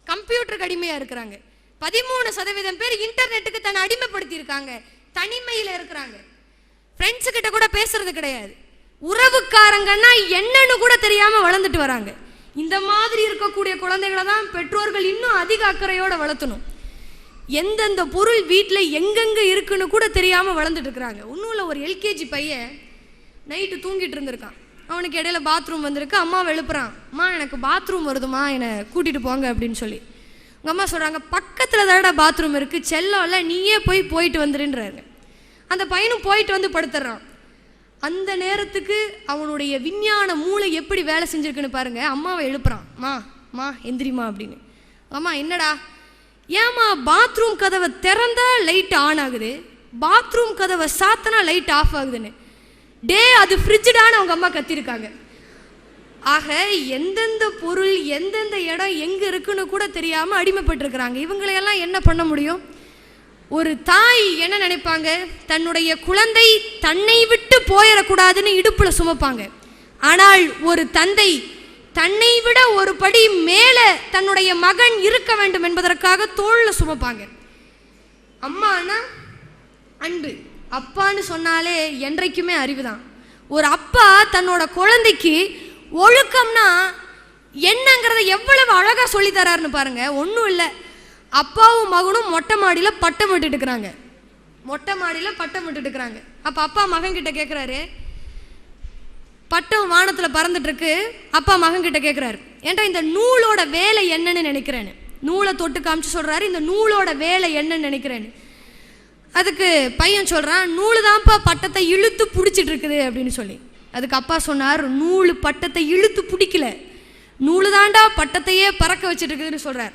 கம்ப்யூட்டருக்கு அடிமையாக இருக்கிறாங்க. 13% பேர் இன்டர்நெட்டுக்கு தன்னை அடிமைப்படுத்தி இருக்காங்க. தனிமையில் இருக்கிறாங்க. ஃப்ரெண்ட்ஸு கிட்ட கூட பேசுறது கிடையாது. உறவுக்காரங்கன்னா என்னன்னு கூட தெரியாம வளர்ந்துட்டு வராங்க. இந்த மாதிரி இருக்கக்கூடிய குழந்தைகளை தான் பெற்றோர்கள் இன்னும் அதிக அக்கறையோட வளர்த்தணும். எந்தெந்த பொருள் வீட்டில் எங்கெங்க இருக்குன்னு கூட தெரியாம வளர்ந்துட்டு இருக்கிறாங்க. ஒன்றும் இல்லை, ஒரு எல்கேஜி பையன் நைட்டு தூங்கிட்டு இருந்திருக்கான். அவனுக்கு இடையில பாத்ரூம் வந்திருக்கு. அம்மாவை எழுப்புறான், அம்மா எனக்கு பாத்ரூம் வருதுமா, என்னை கூட்டிட்டு போங்க அப்படின்னு சொல்லி. உங்க அம்மா சொல்றாங்க, பக்கத்துல தாடா பாத்ரூம் இருக்கு, செல்லம் இல்லை, நீயே போயிட்டு வந்துருன்றாங்க. அந்த பையனும் போயிட்டு வந்து படுத்துறான். அந்த நேரத்துக்கு அவனுடைய விஞ்ஞான மூளை எப்படி வேலை செஞ்சிருக்குன்னு பாருங்க. அம்மாவை எழுப்புறான், மா எந்திரிமா அப்படின்னு. அம்மா என்னடா? ஏமா பாத்ரூம் கதவை திறந்தா லைட் ஆன் ஆகுது, பாத்ரூம் கதவை சாத்தனா லைட் ஆஃப் ஆகுதுன்னு. டே அது ஃப்ரிட்ஜுடான்னு அவங்க அம்மா கத்திருக்காங்க. ஆக எந்தெந்த பொருள் எந்தெந்த இடம் எங்கே இருக்குன்னு கூட தெரியாமல் அடிமைப்பட்டிருக்கிறாங்க. இவங்களையெல்லாம் என்ன பண்ண முடியும்? ஒரு தாய் என்ன நினைப்பாங்க? தன்னுடைய குழந்தை தன்னை விட்டு போயிடக்கூடாதுன்னு இடுப்பில் சுமப்பாங்க. ஆனால் ஒரு தந்தை தன்னை விட ஒரு படி மேலே தன்னுடைய மகன் இருக்க வேண்டும் என்பதற்காக தோளில் சுமப்பாங்க. அம்மானா அன்பு, அப்பான்னு சொன்னாலே என்றைக்குமே அறிவுதான். ஒரு அப்பா தன்னோட குழந்தைக்கு ஒழுக்கம்னா என்னங்கிறத எவ்வளவு அழகாக சொல்லி தராருன்னு பாருங்க. ஒன்றும் இல்லை, அப்பாவும் மகனும் மொட்டை மாடியில் பட்டம் விட்டுட்டு இருக்கிறாங்க. அப்போ அப்பா மகன் கிட்ட கேட்குறாரு, பட்டம் வானத்தில் பறந்துட்டு இருக்கு. அப்பா மகன் கிட்ட கேட்குறாரு, ஏன்டா இந்த நூலோட வேலை என்னன்னு நினைக்கிறேன்னு. நூலை தொட்டு காமிச்சு சொல்கிறாரு, இந்த நூலோட வேலை என்னன்னு நினைக்கிறேன்னு. அதுக்கு பையன் சொல்கிறான், நூலு தான்ப்பா பட்டத்தை இழுத்து பிடிச்சிட்டு இருக்குது அப்படின்னு சொல்லி. அதுக்கு அப்பா சொன்னார், நூலு பட்டத்தை இழுத்து பிடிக்கல, நூலு தாண்டா பட்டத்தையே பறக்க வச்சுட்டு இருக்குதுன்னு சொல்கிறார்.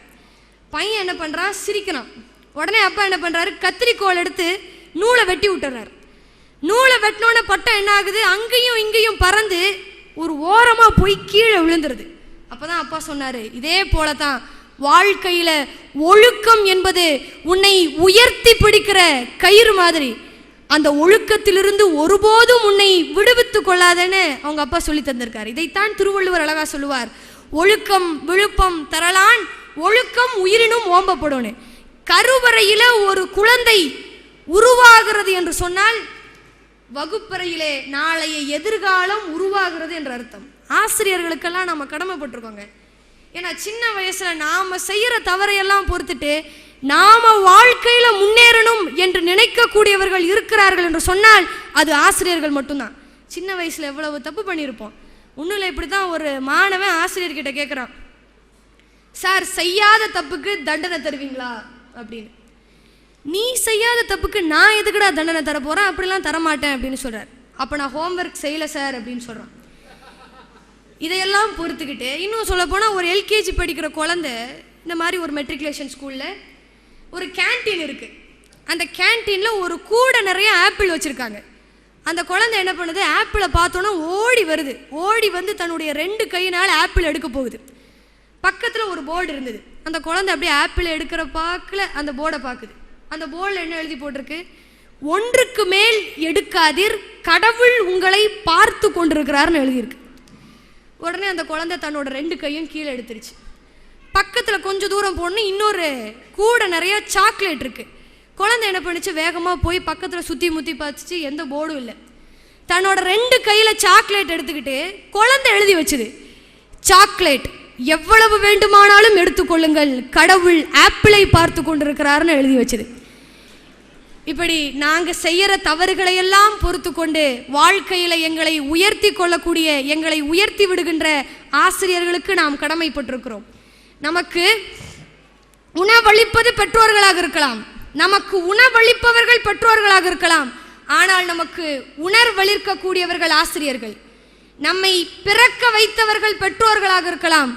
பையன் என்ன பண்ணுறான்? சிரிக்கிறான். உடனே அப்பா என்ன பண்ணுறாரு? கத்திரிக்கோள் எடுத்து நூலை வெட்டி விட்டுறாரு. நூலை வெட்டினோட பட்டம் என்ன ஆகுது? அங்கேயும் இங்கேயும் பறந்து ஒரு ஓரமாக போய் கீழே விழுந்துருது. அப்போ தான் அப்பா சொன்னார், இதே போல தான் வாழ்க்கையில் ஒழுக்கம் என்பது உன்னை உயர்த்தி பிடிக்கிற கயிறு மாதிரி. அந்த ஒழுக்கத்திலிருந்து ஒருபோதும் உன்னை விடுவித்து கொள்ளாதேன்னு அவங்க அப்பா சொல்லி தந்திருக்காரு. இதைத்தான் திருவள்ளுவர் அழகா சொல்லுவார், ஒழுக்கம் விழுப்பம் தரலான், ஒழுக்கம் உயிரினும் ஓம்பப்படும். கருவறையில ஒரு குழந்தை உருவாகிறது என்று சொன்னால் வகுப்பறையிலே நாளைய எதிர்காலம் உருவாகிறது என்ற அர்த்தம். ஆசிரியர்களுக்கெல்லாம் நம்ம கடமைப்பட்டிருக்கோங்க. ஏன்னா சின்ன வயசுல நாம செய்யற தவறையெல்லாம் பொறுத்துட்டு நாம வாழ்க்கையில முன்னேறணும் என்று நினைக்கக்கூடியவர்கள் இருக்கிறார்கள் என்று சொன்னால் அது ஆசிரியர்கள் மட்டும்தான். சின்ன வயசுல எவ்வளவு தப்பு பண்ணியிருப்போம். ஒன்றும் இல்லை, இப்படி தான் ஒரு மாணவன் ஆசிரியர்கிட்ட கேட்குறான், சார் செய்யாத தப்புக்கு தண்டனை தருவீங்களா அப்படின்னு. நீ செய்யாத தப்புக்கு நான் எதுக்குடா தண்டனை தர போகிறேன், அப்படிலாம் தரமாட்டேன் அப்படின்னு சொல்கிறார். அப்போ நான் ஹோம்ஒர்க் செய்யலை சார் அப்படின்னு சொல்கிறான். இதையெல்லாம் பொறுத்துக்கிட்டு இன்னும் சொல்ல போனால் ஒரு எல்கேஜி படிக்கிற குழந்தை இந்த மாதிரி ஒரு மெட்ரிகுலேஷன் ஸ்கூலில் ஒரு கேன்டீன் இருக்குது. அந்த கேன்டீனில் ஒரு கூடை நிறைய ஆப்பிள் வச்சுருக்காங்க. அந்த குழந்தை என்ன பண்ணுது? ஆப்பிளை பார்த்தோன்னா ஓடி வருது. ஓடி வந்து தன்னுடைய 2 கையினால் ஆப்பிள் எடுக்க போகுது. பக்கத்தில் ஒரு போர்டு இருந்தது. அந்த குழந்தை அப்படியே ஆப்பிள் எடுக்கிற பார்க்கல அந்த போர்டை பார்க்குது. அந்த போர்டில் என்ன எழுதி போட்டிருக்கு? ஒன்றுக்கு மேல் எடுக்காதீர், கடவுள் உங்களை பார்த்து கொண்டிருக்கிறார்னு எழுதியிருக்கு. உடனே அந்த குழந்தை தன்னோட 2 கையும் கீழே எடுத்துருச்சு. பக்கத்தில் கொஞ்சம் தூரம் போடணும், இன்னொரு கூட நிறைய சாக்லேட் இருக்குது. குழந்தை என்ன பண்ணிச்சு? வேகமாக போய் பக்கத்தில் சுற்றி முற்றி பார்த்துச்சு, எந்த போர்டும் இல்லை. தன்னோட 2 கையில் சாக்லேட் எடுத்துக்கிட்டு குழந்தை எழுதி வச்சுது, சாக்லேட் எவ்வளவு வேண்டுமானாலும் எடுத்துக்கொள்ளுங்கள், கடவுள் ஆப்பிளை பார்த்து கொண்டிருக்கிறார்னு எழுதி வச்சுது. இப்படி நாங்கள் செய்கிற தவறுகளையெல்லாம் பொறுத்து கொண்டு வாழ்க்கையில் எங்களை உயர்த்தி கொள்ளக்கூடிய, எங்களை உயர்த்தி விடுகின்ற ஆசிரியர்களுக்கு நாம் கடமைப்பட்டிருக்கிறோம். நமக்கு உணவளிப்பது பெற்றோர்களாக இருக்கலாம், நமக்கு உணவளிப்பவர்கள் பெற்றோர்களாக இருக்கலாம், ஆனால் நமக்கு உணர்வளிக்கக்கூடியவர்கள் ஆசிரியர்கள். நம்மை பிறக்க வைத்தவர்கள் பெற்றோர்களாக இருக்கலாம்,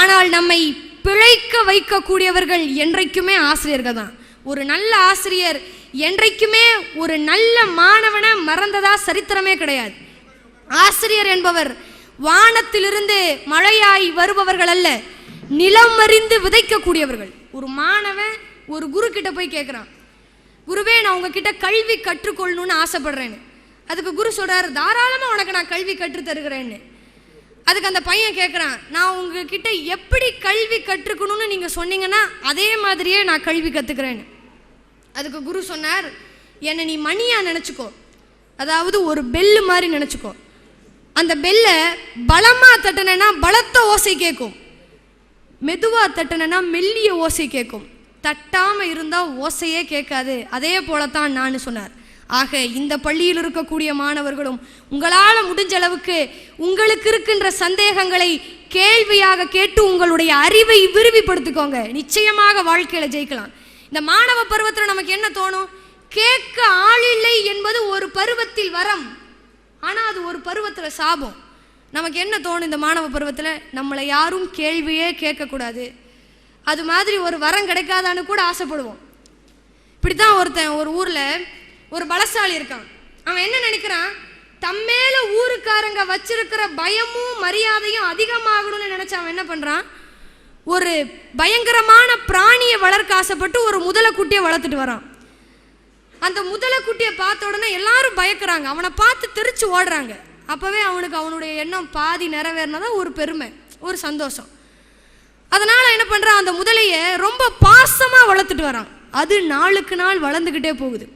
ஆனால் நம்மை பிழைக்க வைக்கக்கூடியவர்கள் என்றைக்குமே ஆசிரியர்கள் தான். ஒரு நல்ல ஆசிரியர் என்றைக்குமே ஒரு நல்ல மாணவனை மறந்ததா சரித்திரமே கிடையாது. ஆசிரியர் என்பவர் வானத்திலிருந்து மழையாய் வருபவர்கள் அல்ல, நிலம் அறிந்து விதைக்கக்கூடியவர்கள். ஒரு மாணவன் ஒரு குரு கிட்ட போய் கேட்குறான், குருவே நான் உங்ககிட்ட கல்வி கற்றுக்கொள்ளணும்னு ஆசைப்படுறேன்னு. அதுக்கு குரு சொல்கிறார், தாராளமாக உனக்கு நான் கல்வி கற்றுத் தருகிறேன்னு. அதுக்கு அந்த பையன் கேட்குறான், நான் உங்ககிட்ட எப்படி கல்வி கற்றுக்கணும்னு நீங்கள் சொன்னீங்கன்னா அதே மாதிரியே நான் கல்வி கற்றுக்கிறேன்னு. அதுக்கு குரு சொன்னார், என்னை நீ மணியாக நினச்சிக்கோ, அதாவது ஒரு பெல்லு மாதிரி நினச்சிக்கோ. அந்த பெல்லை பலமாக தட்டினா பலத்த ஓசை கேட்கும், மெதுவாக தட்டினா மெல்லிய ஓசை கேட்கும், தட்டாமல் இருந்தால் ஓசையே கேட்காது. அதே போலத்தான் நான் சொன்னார். ஆக இந்த பள்ளியில் இருக்கக்கூடிய மாணவர்களும் உங்களால் முடிஞ்ச அளவுக்கு உங்களுக்கு இருக்கின்ற சந்தேகங்களை கேள்வியாக கேட்டு உங்களுடைய அறிவை விரிவுபடுத்திக்கோங்க. நிச்சயமாக வாழ்க்கையில் ஜெயிக்கலாம். இந்த மாணவ பருவத்தில் நமக்கு என்ன தோணும்? கேட்க ஆள் இல்லை என்பது ஒரு பருவத்தில் வரம், ஆனால் அது ஒரு பருவத்தில் சாபம். நமக்கு என்ன தோணும் இந்த மாணவ பருவத்தில்? நம்மளை யாரும் கேள்வியே கேட்கக்கூடாது, அது மாதிரி ஒரு வரம் கிடைக்காதான்னு கூட ஆசைப்படுவோம். இப்படித்தான் ஒருத்தன் ஒரு ஊரில் ஒரு பலசாலி இருக்கான். அவன் என்ன நினைக்கிறான்? தம்மேல ஊருக்காரங்க வச்சிருக்கிற பயமும் மரியாதையும் அதிகமாகணும்னு நினைச்ச அவன் என்ன பண்றான்? ஒரு பயங்கரமான பிராணியை வளர்க்க ஆசைப்பட்டு ஒரு முதலைக்குட்டியை வளர்த்துட்டு வரான். அந்த முதலைக்குட்டியை பார்த்த உடனே எல்லாரும் பயக்கிறாங்க, அவனை பார்த்து தெரிச்சு ஓடுறாங்க. அப்பவே அவனுக்கு அவனுடைய எண்ணம் பாதி நிறைவேறினதா ஒரு பெருமை, ஒரு சந்தோஷம். அதனால என்ன பண்றான்? அந்த முதலையை ரொம்ப பாசமா வளர்த்துட்டு வரான். அது நாளுக்கு நாள் வளர்ந்துக்கிட்டே போகுது.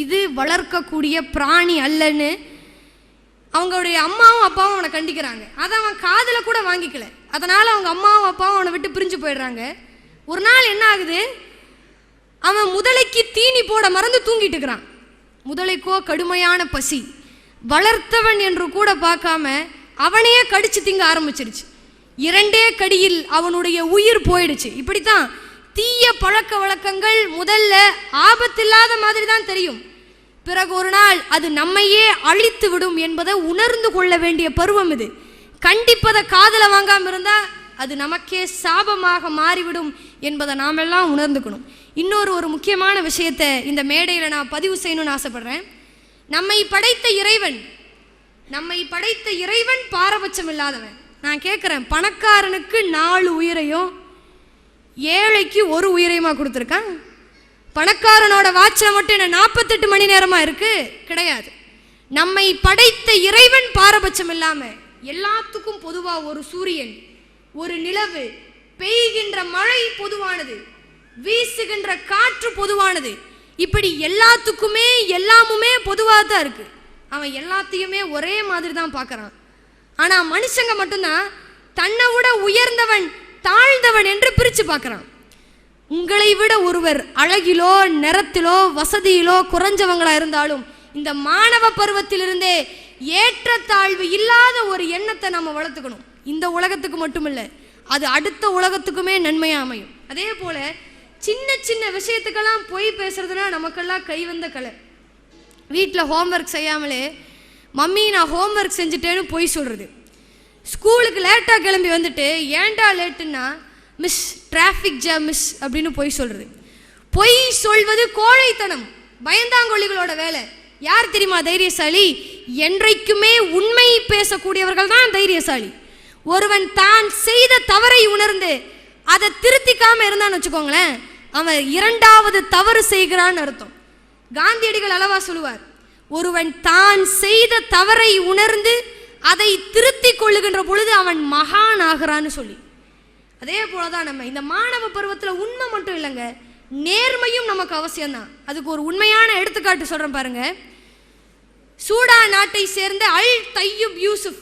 இது வளர்க்கக்கூடிய பிராணி அல்லன்னு அவங்களுடைய அம்மாவும் அப்பாவும் அவனை கண்டிக்கிறாங்க. அதை அவன் காதில் கூட வாங்கிக்கல. அதனால் அவங்க அம்மாவும் அப்பாவும் அவனை விட்டு பிரிஞ்சு போயிடுறாங்க. ஒரு நாள் என்ன ஆகுது? அவன் முதலைக்கு தீனி போட மறந்து தூங்கிட்டு இருக்கிறான். முதலைக்கோ கடுமையான பசி, வளர்த்தவன் என்று கூட பார்க்காம அவனையே கடிச்சு திங்க ஆரம்பிச்சிருச்சு. 2 கடியில் அவனுடைய உயிர் போயிடுச்சு. இப்படித்தான் தீய பழக்க வழக்கங்கள் முதல்ல ஆபத்தில்லாத மாதிரி தான் தெரியும், பிறகு ஒரு நாள் அது நம்மையே அழித்து விடும் என்பதை உணர்ந்து கொள்ள வேண்டிய பருவம் இது. கண்டிப்பதை காதல வாங்காம இருந்தா அது நமக்கே சாபமாக மாறிவிடும் என்பதை நாமெல்லாம் உணர்ந்துக்கணும். இன்னொரு முக்கியமான விஷயத்தை இந்த மேடையில் நான் பதிவு செய்யணும்னு ஆசைப்படுறேன். நம்மை படைத்த இறைவன் பாரபட்சம் இல்லாதவன். நான் கேட்குறேன், பணக்காரனுக்கு 4 உயிரையும் ஏழைக்கு 1 உயிரையுமா கொடுத்துருக்கான்? பணக்காரனோட வாட்சில் மட்டும் என்ன 48 மணி நேரமா இருக்கு? கிடையாது. நம்மை படைத்த இறைவன் பாரபட்சம் இல்லாம எல்லாத்துக்கும் பொதுவா ஒரு சூரியன், ஒரு நிலவு, பெய்கின்ற மழை பொதுவானது, வீசுகின்ற காற்று பொதுவானது, இப்படி எல்லாத்துக்குமே எல்லாமுமே பொதுவாக தான் இருக்கு. அவன் எல்லாத்தையுமே ஒரே மாதிரி தான் பார்க்கறான். ஆனா மனுஷங்க மட்டும்தான் தன்னை விட உயர்ந்தவன் தாழ்ந்தவன் என்று பிரித்து பார்க்குறான். உங்களை விட ஒருவர் அழகிலோ நிறத்திலோ வசதியிலோ குறைஞ்சவங்களா இருந்தாலும் இந்த மாணவ பருவத்திலிருந்தே ஏற்றத்தாழ்வு இல்லாத ஒரு எண்ணத்தை நம்ம வளர்த்துக்கணும். இந்த உலகத்துக்கு மட்டும் இல்லை, அது அடுத்த உலகத்துக்குமே நன்மையாக அமையும். அதே போல சின்ன சின்ன விஷயத்துக்கெல்லாம் பொய் பேசுறதுனா நமக்கெல்லாம் கைவந்த கலை. வீட்டில் ஹோம்ஒர்க் செய்யாமலே மம்மி நான் ஹோம்ஒர்க் செஞ்சுட்டேன்னு பொய் சொல்கிறது. ஸ்கூலுக்கு லேட்டாக கிளம்பி வந்துட்டு ஏன்டா லேட்டுன்னா மிஸ் டிராஃபிக் ஜாம் மிஸ் அப்படின்னு பொய் சொல்கிறது. பொய் சொல்வது கோழைத்தனம், பயந்தாங்கொல்லிகளோட வேலை. யார் தெரியுமா தைரியசாலி? என்றைக்குமே உண்மை பேசக்கூடியவர்கள் தான் தைரியசாலி. ஒருவன் தான் செய்த தவறை உணர்ந்து அதை திருத்திக்காம இருந்தான்னு வச்சுக்கோங்களேன், அவன் 2வது தவறு செய்கிறான்னு அர்த்தம். காந்தியடிகள் அளவா சொல்லுவார், ஒருவன் தான் செய்த தவறை உணர்ந்து அதை திருத்தி கொள்ளுகின்ற பொழுது அவன் மகான் ஆகிறான்னு சொல்லி. அதே போலதான் நம்ம இந்த மாணவ பருவத்தில் உண்மை மட்டும் இல்லைங்க, நேர்மையும் நமக்கு அவசியம்தான். அதுக்கு ஒரு உண்மையான எடுத்துக்காட்டு சொல்றேன் பாருங்க. சூடான் நாட்டை சேர்ந்த அல் தையூப் யூசுப்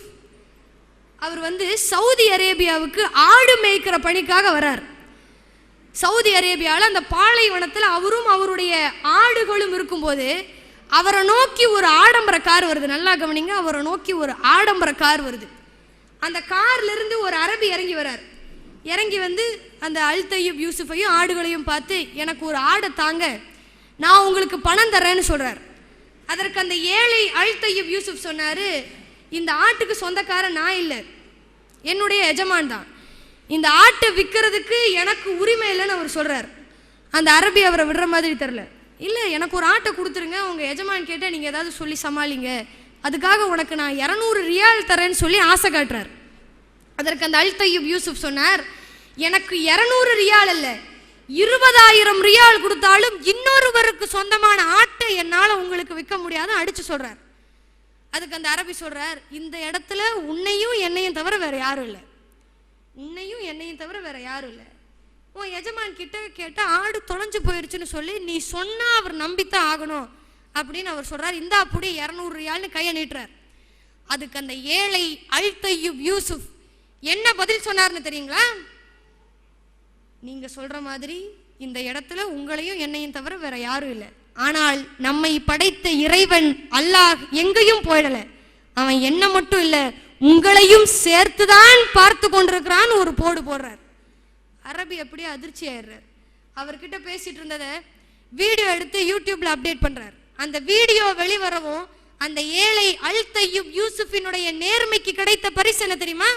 அவர் சவுதி அரேபியாவுக்கு ஆடு மேய்க்கிற பணிக்காக வரார். சவுதி அரேபியாவில் அந்த பாலைவனத்தில் அவரும் அவருடைய ஆடுகளும் இருக்கும்போது அவரை நோக்கி ஒரு ஆடம்பர கார் வருது. நல்லா கவனிங்க, அவரை நோக்கி ஒரு ஆடம்பர கார் வருது. அந்த கார்ல இருந்து ஒரு அரபி இறங்கி வரார். இறங்கி அந்த அல் தையூப் யூசுஃபையும் ஆடுகளையும் பார்த்து எனக்கு ஒரு ஆடை தாங்க, நான் உங்களுக்கு பணம் தர்றேன்னு சொல்றார். அதற்கு அந்த ஏழை அல் தையூப் யூசுப் சொன்னாரு, இந்த ஆட்டுக்கு சொந்தக்காரன் நான் இல்லை, என்னுடைய எஜமான் தான். இந்த ஆட்டை விற்கிறதுக்கு எனக்கு உரிமை இல்லைன்னு அவர் சொல்கிறார். அந்த அரபி அவரை விடுற மாதிரி தெரில. இல்லை, எனக்கு ஒரு ஆட்டை கொடுத்துருங்க, உங்கள் எஜமான் கேட்டால் நீங்கள் ஏதாவது சொல்லி சமாளிங்க, அதுக்காக உனக்கு நான் 200 ரியால் தரேன்னு சொல்லி ஆசை காட்டுறார். அதற்கு அந்த அல் தையூப் யூசுப் சொன்னார், எனக்கு 200 ரியால் அல்ல, 20,000 ரியால் கொடுத்தாலும் இன்னொருவருக்கு சொந்தமான ஆட்டை என்னால் உங்களுக்கு விற்க முடியாது அடிச்சு சொல்றார். அதுக்கு அந்த அரபி சொல்றார், இந்த இடத்துல உன்னையும் என்னையும் தவிர வேற யாரும் இல்லை, உன்னையும் என்னையும் தவிர வேற யாரும் இல்லை. உன் எஜமான் கிட்ட கேட்டா ஆடு தொலைஞ்சு போயிருச்சுன்னு சொல்லி நீ சொன்னா அவர் நம்பித்தான் ஆகணும் அப்படின்னு அவர் சொல்றார். இந்த அப்படி 200 ரியால்னு கையை நீட்டுறார். அதுக்கு அந்த ஏழை அல் தையூப் யூசுப் என்ன பதில் சொன்னார்னு தெரியுங்களா? நீங்க சொல்ற மாதிரி இந்த இடத்துல உங்களையும் என்னையும் தவிர வேற யாரும் இல்லை, ஆனால் நம்மை படைத்த இறைவன் அல்லாஹ் எங்கேயும் போயிடல, அவன் என்ன மட்டும் இல்லை உங்களையும் சேர்த்துதான் பார்த்து கொண்டிருக்கிறான் ஒரு போடு போடுறார். அரபி அப்படியே அதிர்ச்சி ஆயிடுறார். அவர்கிட்ட பேசிட்டு இருந்ததை வீடியோ எடுத்து யூடியூப்ல அப்டேட் பண்றார். அந்த வீடியோ வெளிவரவும் அந்த ஏழை அல் தையூப் யூசுஃபினுடைய நேர்மைக்கு கிடைத்த பரிசு என்ன தெரியுமா?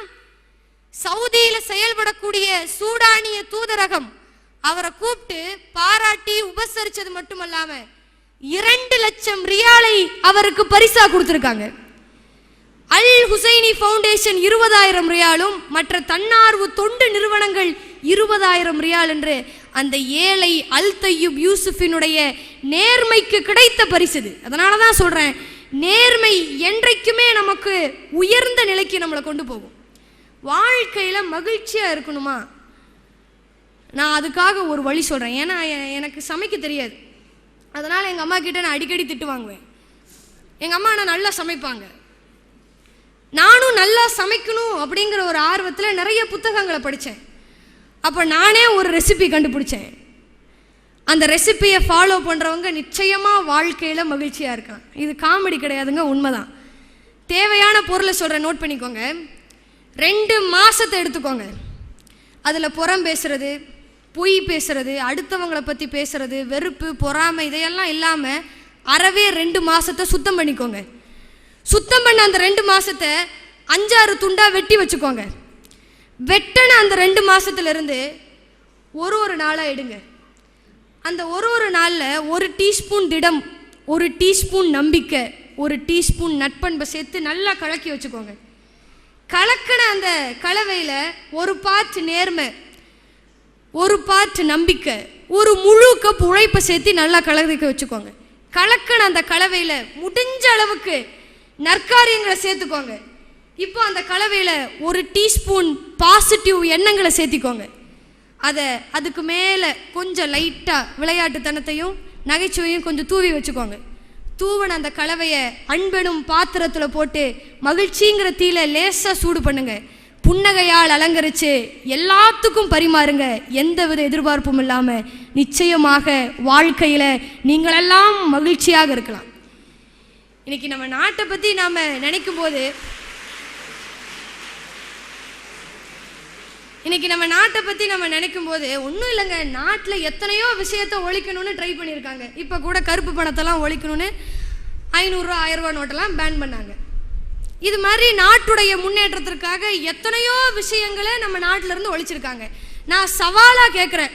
சவுதியில செயல்படக்கூடிய சூடானிய தூதரகம் அவரை கூப்பிட்டு பாராட்டி உபசரிச்சது மட்டுமல்லாம 2 லட்சம் ரியாலை அவருக்கு பரிசா கொடுத்திருக்காங்க. அல் ஹுசைனி ஃபவுண்டேஷன் 20,000 ரியாலும் மற்ற தன்னார்வ தொண்டு நிறுவனங்கள் 20,000 ரியால் என்று அந்த ஏழை அல் தையூப் யூசுஃபினுடைய நேர்மைக்கு கிடைத்த பரிசு. அதனால தான் சொல்றேன், நேர்மை என்றைக்குமே நமக்கு உயர்ந்த நிலைக்கு நம்மளை கொண்டு போகும். வாழ்க்கையில மகிழ்ச்சியா இருக்கணுமா? நான் அதுக்காக ஒரு வழி சொல்றேன். ஏன்னா எனக்கு சமைக்க தெரியாது, அதனால எங்க அம்மா கிட்ட நான் அடிக்கடி திட்டு வாங்குவேன். எங்க அம்மா நான் நல்லா சமைப்பாங்க, நானும் நல்லா சமைக்கணும் அப்படிங்கிற ஒரு ஆர்வத்தில் நிறைய புத்தகங்களை படித்தேன். அப்போ நானே ஒரு ரெசிபி கண்டுபிடிச்சேன். அந்த ரெசிபியை ஃபாலோ பண்ணுறவங்க நிச்சயமாக வாழ்க்கையில் மகிழ்ச்சியாக இருக்கான். இது காமெடி கிடையாதுங்க, உண்மைதான். தேவையான பொருளை சொல்கிறேன், நோட் பண்ணிக்கோங்க. 2 மாதத்தை எடுத்துக்கோங்க. அதில் புறம் பேசுறது, பொய் பேசுறது, அடுத்தவங்களை பற்றி பேசுறது, வெறுப்பு, பொறாமை இதையெல்லாம் இல்லாமல் அறவே 2 மாதத்தை சுத்தம் பண்ணிக்கோங்க. சுத்தம் பண்ண அந்த 2 மாதத்தை 5-6 துண்டா வெட்டி வச்சுக்கோங்க. வெட்டன அந்த 2 மாதத்துலேருந்து ஒரு நாளாக எடுங்க. அந்த ஒரு நாளில் 1 டீஸ்பூன் திடம், 1 டீஸ்பூன் நம்பிக்கை, 1 டீஸ்பூன் நட்பண்பை சேர்த்து நல்லா கலக்கி வச்சுக்கோங்க. கலக்கின அந்த கலவையில் 1 பார்ட் நேர்மை, 1 பார்ட் நம்பிக்கை, 1 முழு கப் உழைப்பை சேர்த்து நல்லா கலக்க வச்சுக்கோங்க. கலக்கின அந்த கலவையில் முடிஞ்ச அளவுக்கு நற்காரியங்களை சேர்த்துக்கோங்க. இப்போ அந்த கலவையில் 1 டீஸ்பூன் பாசிட்டிவ் எண்ணங்களை சேர்த்திக்கோங்க. அதுக்கு மேலே கொஞ்சம் லைட்டாக விளையாட்டுத்தனத்தையும் நகைச்சுவையும் கொஞ்சம் தூவி வச்சுக்கோங்க. தூவன அந்த கலவையை அன்பெனும் பாத்திரத்தில் போட்டு மகிழ்ச்சிங்கிற தீயில லேசாக சூடு பண்ணுங்க. புன்னகையால் அலங்கரித்து எல்லாத்துக்கும் பரிமாறுங்க. எந்தவித எதிர்பார்ப்பும் இல்லாமல் நிச்சயமாக வாழ்க்கையில் நீங்களெல்லாம் மகிழ்ச்சியாக இருக்கலாம். இன்னைக்கு நம்ம நாட்டை பற்றி நாம் நினைக்கும் போது ஒன்றும் இல்லைங்க, நாட்டில் எத்தனையோ விஷயத்தை ஒழிக்கணும்னு ட்ரை பண்ணியிருக்காங்க. இப்போ கூட கருப்பு பணத்தெல்லாம் ஒழிக்கணும்னு 500 ரூபா 1000 ரூபா நோட்டெல்லாம் பேன் பண்ணாங்க. இது மாதிரி நாட்டுடைய முன்னேற்றத்திற்காக எத்தனையோ விஷயங்களை நம்ம நாட்டிலேருந்து ஒழிச்சிருக்காங்க. நான் சவாலாக கேட்குறேன்,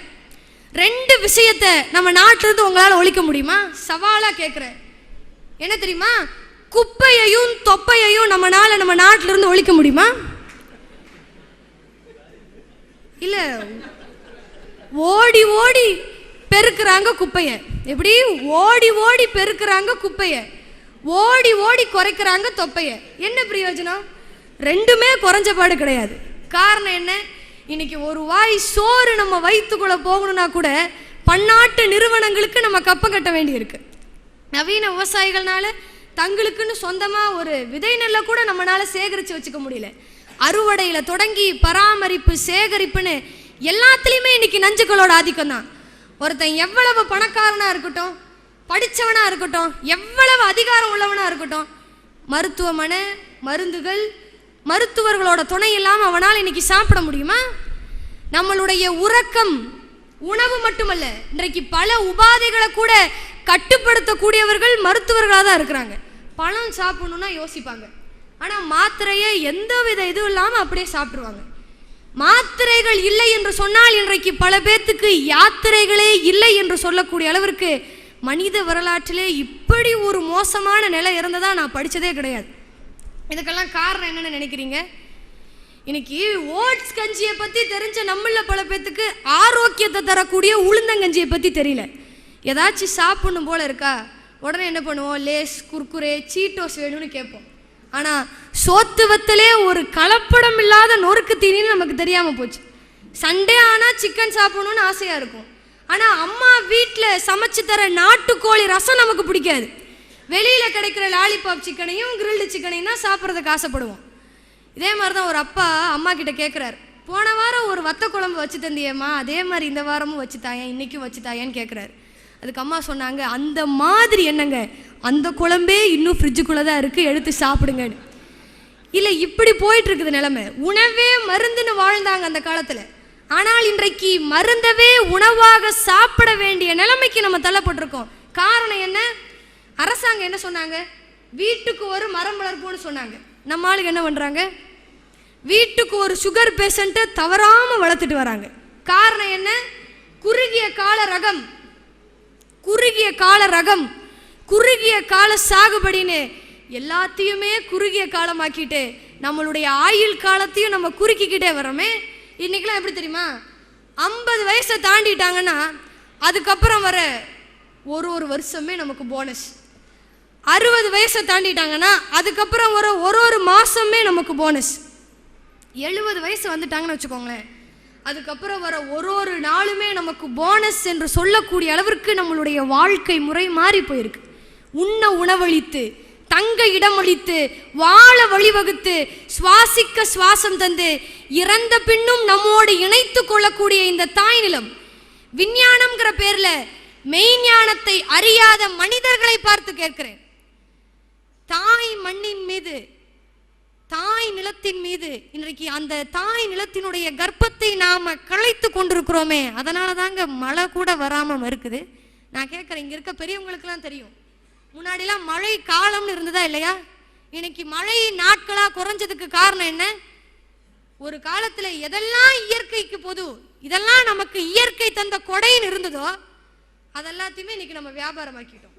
2 விஷயத்தை நம்ம நாட்டிலேருந்து உங்களால் ஒழிக்க முடியுமா? சவாலாக கேட்குறேன். என்ன தெரியுமா? குப்பையையும் தொப்பையையும் நம்ம நாட்டிலிருந்து ஒழிக்க முடியுமா? இல்லை, ஓடி ஓடி பெருக்குறாங்க குப்பையை. எப்படி? ஓடி ஓடி பெருக்குறாங்க குப்பையை, ஓடி ஓடி குறைக்கிறாங்க தொப்பையை. என்ன பிரயோஜனம்? 2மே குறைஞ்ச பாடு கிடையாது. காரணம் என்ன? இன்னைக்கு ஒரு வாய் சோறு நம்ம வயிற்றுக்குள்ள போகணும்னா கூட பன்னாட்டு நிறுவனங்களுக்கு நம்ம கப்பம் கட்ட வேண்டியிருக்கு. நவீன விவசாயிகள்னால தங்களுக்குன்னு சொந்தமாக ஒரு விதை நெல்லை கூட நம்மளால சேகரித்து வச்சுக்க முடியல. அறுவடையில் தொடங்கி பராமரிப்பு, சேகரிப்புன்னு எல்லாத்துலேயுமே இன்னைக்கு நஞ்சுகளோட ஆதிக்கம் தான். ஒருத்தன் எவ்வளவு பணக்காரனாக இருக்கட்டும், படித்தவனாக இருக்கட்டும், எவ்வளவு அதிகாரம் உள்ளவனாக இருக்கட்டும், மருத்துவமனை, மருந்துகள், மருத்துவர்களோட துணை இல்லாமல் அவனால் இன்னைக்கு சாப்பிட முடியுமா? நம்மளுடைய உறக்கம், உணவு மட்டுமல்ல, இன்றைக்கு பல உபாதைகளை கூட கட்டுப்படுத்தக்கூடியவர்கள் மருத்துவர்களாக தான் இருக்கிறாங்க. பழம் சாப்பிடணும்னா யோசிப்பாங்க, ஆனால் மாத்திரையை எந்தவித இதுவும் இல்லாமல் அப்படியே சாப்பிட்ருவாங்க. மாத்திரைகள் இல்லை என்று சொன்னால் இன்றைக்கு பல பேர்த்துக்கு யாத்திரைகளே இல்லை என்று சொல்லக்கூடிய அளவிற்கு மனித வரலாற்றிலே இப்படி ஒரு மோசமான நிலை இருந்ததா நான் படித்ததே கிடையாது. இதுக்கெல்லாம் காரணம் என்னென்னு நினைக்கிறீங்க? இன்னைக்கு ஓட்ஸ் கஞ்சியை பற்றி தெரிஞ்ச நம்மள பல பேர்த்துக்கு ஆரோக்கியத்தை தரக்கூடிய உளுந்தங்கஞ்சியை பற்றி தெரியல. ஏதாச்சும் சாப்பிடணும் போல இருக்கா, உடனே என்ன பண்ணுவோம், லேஸ், குர்குரே, சீட்டோஸ் வேணும்னு கேட்போம். ஆனால் சோத்து வத்தலே ஒரு கலப்படம் இல்லாத நொறுக்கு தீனின்னு நமக்கு தெரியாமல் போச்சு. சண்டே ஆனால் சிக்கன் சாப்பிடணும்னு ஆசையாக இருக்கும். ஆனால் அம்மா வீட்டில் சமைச்சு தர நாட்டுக்கோழி ரசம் நமக்கு பிடிக்காது. வெளியில் கிடைக்கிற லாலிபாப் சிக்கனையும் கிரில்டு சிக்கனையும் தான் சாப்பிட்றதுக்கு ஆசைப்படுவோம். இதே மாதிரி தான் ஒரு அப்பா அம்மா கிட்ட கேட்குறாரு, போன வாரம் ஒரு வத்த குழம்பு வச்சு தந்தியம்மா, அதே மாதிரி இந்த வாரமும் வச்சு தாயேன், இன்றைக்கும் வச்சு தாயேன்னு கேட்குறாரு. அதுக்கு அம்மா சொன்னாங்க, அந்த மாதிரி என்னங்க, அந்த குழம்பே இன்னும் ஃப்ரிட்ஜுக்குள்ளே தான் இருக்குது, எடுத்து சாப்பிடுங்கன்னு. இல்லை, இப்படி போயிட்டு இருக்குது நிலைமை. உணவே மருந்துன்னு வாழ்ந்தாங்க அந்த காலத்தில். ஆனால் இன்றைக்கு மருந்தவே உணவாக சாப்பிட வேண்டிய நிலைமைக்கு நம்ம தள்ளப்பட்டிருக்கோம். காரணம் என்ன? அரசாங்கம் என்ன சொன்னாங்க, வீட்டுக்கு ஒரு மரம் வளர்ப்போன்னு சொன்னாங்க. நம்ம ஆளுக்கு என்ன பண்ணுறாங்க, வீட்டுக்கு ஒரு சுகர் பேஷண்ட்டை தவறாமல் வளர்த்துட்டு வராங்க. காரணம் என்ன? குறுகிய கால ரகம், குறுகிய கால ரகம், குறுகிய கால சாகுபடின்னு எல்லாத்தையுமே குறுகிய காலமாக்கிட்டு நம்மளுடைய ஆயுள் காலத்தையும் நம்ம குறுக்கிக்கிட்டே வரோமே. இன்னைக்கெல்லாம் எப்படி தெரியுமா, 50 வயசை தாண்டிட்டாங்கன்னா அதுக்கப்புறம் வர ஒரு வருஷமே நமக்கு போனஸ். 60 வயசை தாண்டிட்டாங்கன்னா அதுக்கப்புறம் வர ஒரு மாதமே நமக்கு போனஸ். 70 வயசு வந்துட்டாங்கன்னு வச்சுக்கோங்களேன், அதுக்கப்புறம் வர ஒரு நாளுமே நமக்கு போனஸ் என்று சொல்லக்கூடிய அளவிற்கு நம்மளுடைய வாழ்க்கை முறை மாறி போயிருக்கு. உண்ண உணவளித்து, தங்க இடமளித்து, வாழ வழிவகுத்து, சுவாசிக்க சுவாசம் தந்து, இறந்த பின்னும் நம்மோடு இணைத்து கொள்ளக்கூடிய இந்த தாய் நிலம், விஞ்ஞானம்ங்கிற பேர்ல மெய்ஞானத்தை அறியாத மனிதர்களை பார்த்து கேட்கிறேன். தாய் மண்ணின் மீது, தாய் நிலத்தின் மீது இன்றைக்கு அந்த தாய் நிலத்தினுடைய கர்ப்பத்தை நாம களைத்து கொண்டிருக்கிறோமே, அதனால தாங்க மழை கூட வராம இருக்குது. நான் கேட்கிறேன், இங்க இருக்க பெரியவங்களுக்கெல்லாம் தெரியும், முன்னாடிலாம் மழை காலம்னு இருந்ததா இல்லையா? இன்னைக்கு மழை நாட்களா குறைஞ்சதுக்கு காரணம் என்ன? ஒரு காலத்துல எதெல்லாம் இயற்கைக்கு பொது, இதெல்லாம் நமக்கு இயற்கை தந்த கொடைன்னு இருந்ததோ அதெல்லாத்தையுமே இன்னைக்கு நம்ம வியாபாரமாக்கிட்டோம்.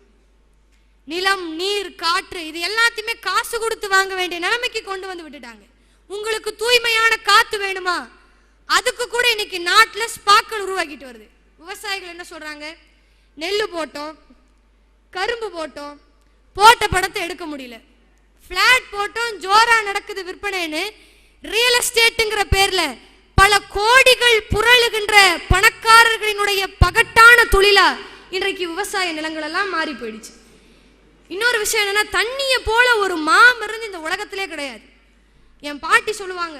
நிலம், நீர், காற்று, இது எல்லாத்தையுமே காசு கொடுத்து வாங்க வேண்டிய நிலைமைக்கு கொண்டு வந்து விட்டுட்டாங்க. உங்களுக்கு தூய்மையான காத்து வேணுமா, அதுக்கு கூட இன்னைக்கு நாட்டில் ஸ்பாக்கள் உருவாக்கிட்டு வருது. விவசாயிகள் என்ன சொல்றாங்க, நெல்லு போட்டோம், கரும்பு போட்டோம், போட்ட படத்தை எடுக்க முடியல, பிளாட் போட்டோம், ஜோரா நடக்குது விற்பனைன்னு ரியல் எஸ்டேட்டுங்கிற பேர்ல பல கோடிகள் புரளுகின்ற பணக்காரர்களினுடைய பகட்டான தொழிலா இன்றைக்கு விவசாய நிலங்கள் எல்லாம் மாறி போயிடுச்சு. இன்னொரு விஷயம் என்னன்னா, தண்ணியை போல ஒரு மாமருந்து இந்த உலகத்திலே கிடையாது. என் பாட்டி சொல்லுவாங்க,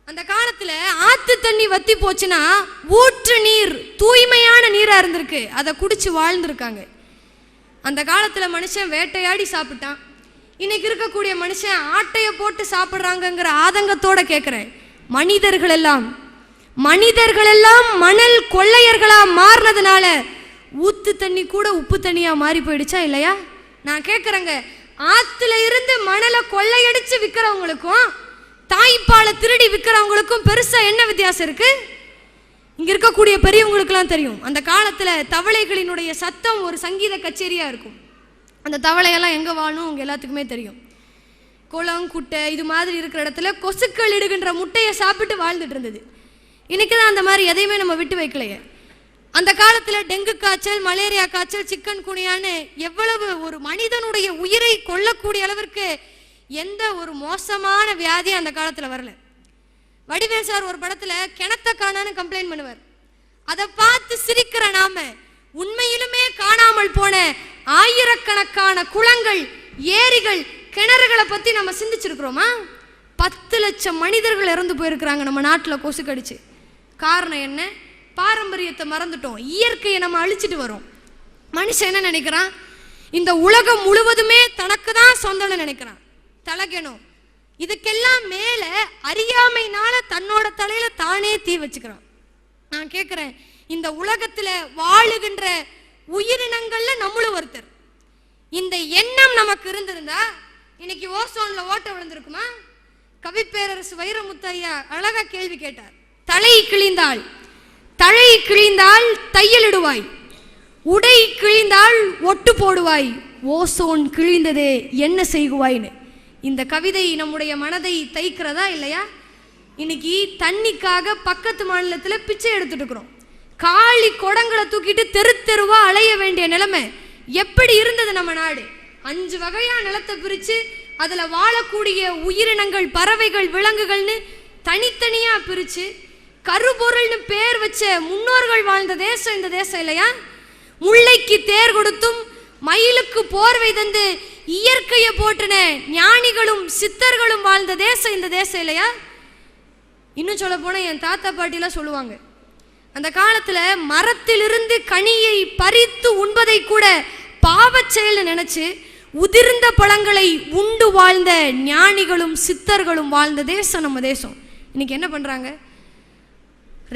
அந்த காலத்துல ஆத்து தண்ணி வத்தி போச்சுன்னா ஊற்று நீர் தூய்மையான நீரா இருந்திருக்கு, அதை குடிச்சு வாழ்ந்திருக்காங்க. அந்த காலத்துல மனுஷன் வேட்டையாடி சாப்பிட்டான். இன்னைக்கு இருக்கக்கூடிய மனுஷன் ஆட்டைய போட்டு சாப்பிட்றாங்கங்கிற ஆதங்கத்தோட கேட்கிறேன், மனிதர்கள் எல்லாம் மணல் கொள்ளையர்களா மாறினதுனால ஊத்து தண்ணி கூட உப்பு தண்ணியா மாறி போயிடுச்சா இல்லையா? நான் கேட்குறேங்க, ஆற்றுல இருந்து மணலை கொள்ளையடிச்சு விற்கிறவங்களுக்கும் தாய்ப்பாலை திருடி விற்கிறவங்களுக்கும் பெருசாக என்ன வித்தியாசம் இருக்கு? இங்கே இருக்கக்கூடிய பெரியவங்களுக்கெல்லாம் தெரியும், அந்த காலத்தில் தவளைகளினுடைய சத்தம் ஒரு சங்கீத கச்சேரியாக இருக்கும். அந்த தவளையெல்லாம் எங்கே வாழணும் உங்கள் எல்லாத்துக்குமே தெரியும். குளம், குட்டை இது மாதிரி இருக்கிற இடத்துல கொசுக்கள் இடுகின்ற முட்டையை சாப்பிட்டு வாழ்ந்துட்டு இருந்தது. இன்னைக்கு தான் அந்த மாதிரி எதையுமே நம்ம விட்டு வைக்கலையே. அந்த காலத்தில் டெங்கு காய்ச்சல், மலேரியா காய்ச்சல், சிக்கன் குனியான்னு எவ்வளவு ஒரு மனிதனுடைய உயிரை கொல்லக்கூடிய அளவிற்கு எந்த ஒரு மோசமான வியாதி அந்த காலத்தில் வரல. வடிவேல் சார் ஒரு படத்தில் கிணத்த காணான்னு கம்ப்ளைண்ட் பண்ணுவார். அதை பார்த்து சிரிக்கிற நாம உண்மையிலுமே காணாமல் போன ஆயிரக்கணக்கான குளங்கள், ஏரிகள், கிணறுகளை பற்றி நம்ம சிந்திச்சிருக்கிறோமா? 10 லட்சம் மனிதர்கள் இறந்து போயிருக்கிறாங்க நம்ம நாட்டில் கொசு கடிச்சு. காரணம் என்ன? பாரம்பரியத்தை மறந்துட்டோம், இயற்கையை நம்ம அழிச்சிட்டு வரோம். மனுஷன் என்ன நினைக்கிறான், இந்த உலகம் முழுவதுமே தனக்கு தான் சொந்தம்னு நினைக்கிறான், தலகணும். இதுக்கெல்லாம் மேல அறியாமைனால தன்னோட தலையில தானே தீ வச்சுக்கிறான். நான் கேட்கிறேன், இந்த உலகத்துல வாழுகின்ற உயிரினங்கள்ல நம்மளும் ஒருத்தர். இந்த எண்ணம் நமக்கு இருந்திருந்தா இன்னைக்கு ஓசோன்ல ஓட்ட விழுந்திருக்குமா? கவிப்பேரரசு வைரமுத்து ஐயா அழகா கேள்வி கேட்டார். தலை கிழிந்தால் தையலிடுவாய், உடை கிழிந்தால் ஒட்டு போடுவாய், ஓசோன் கிழிந்ததே என்ன செய்குவாய்னு. இந்த கவிதை நம்முடைய மனதை தைக்கிறதா இல்லையா? இன்னைக்கு தண்ணிக்காக பக்கத்து மாநிலத்தில் பிச்சை எடுத்துட்டு இருக்கிறோம். காளி குடங்களை தூக்கிட்டு தெருவா அலைய வேண்டிய நிலைமை எப்படி இருந்தது நம்ம நாடு? 5 வகையா நிலத்தை பிரிச்சு அதுல வாழக்கூடிய உயிரினங்கள், பறவைகள், விலங்குகள்னு தனித்தனியா பிரிச்சு கருப்பொருள்னு பேர் வச்ச முன்னோர்கள் வாழ்ந்த தேசம் இந்த தேசம் இல்லையா? முல்லைக்கு தேர் கொடுத்தும் மயிலுக்கு போர்வை தந்து இயற்கையை போற்றின ஞானிகளும் சித்தர்களும் வாழ்ந்த தேசம் இந்த தேசம் இல்லையா? இன்னும் சொல்ல போனா என் தாத்தா பாட்டிலாம் சொல்லுவாங்க, அந்த காலத்துல மரத்திலிருந்து கனியை பறித்து உண்பதை கூட பாவச் செயல் நினைச்சு உதிர்ந்த பழங்களை உண்டு வாழ்ந்த ஞானிகளும் சித்தர்களும் வாழ்ந்த தேசம் நம்ம தேசம். இன்னைக்கு என்ன பண்றாங்க?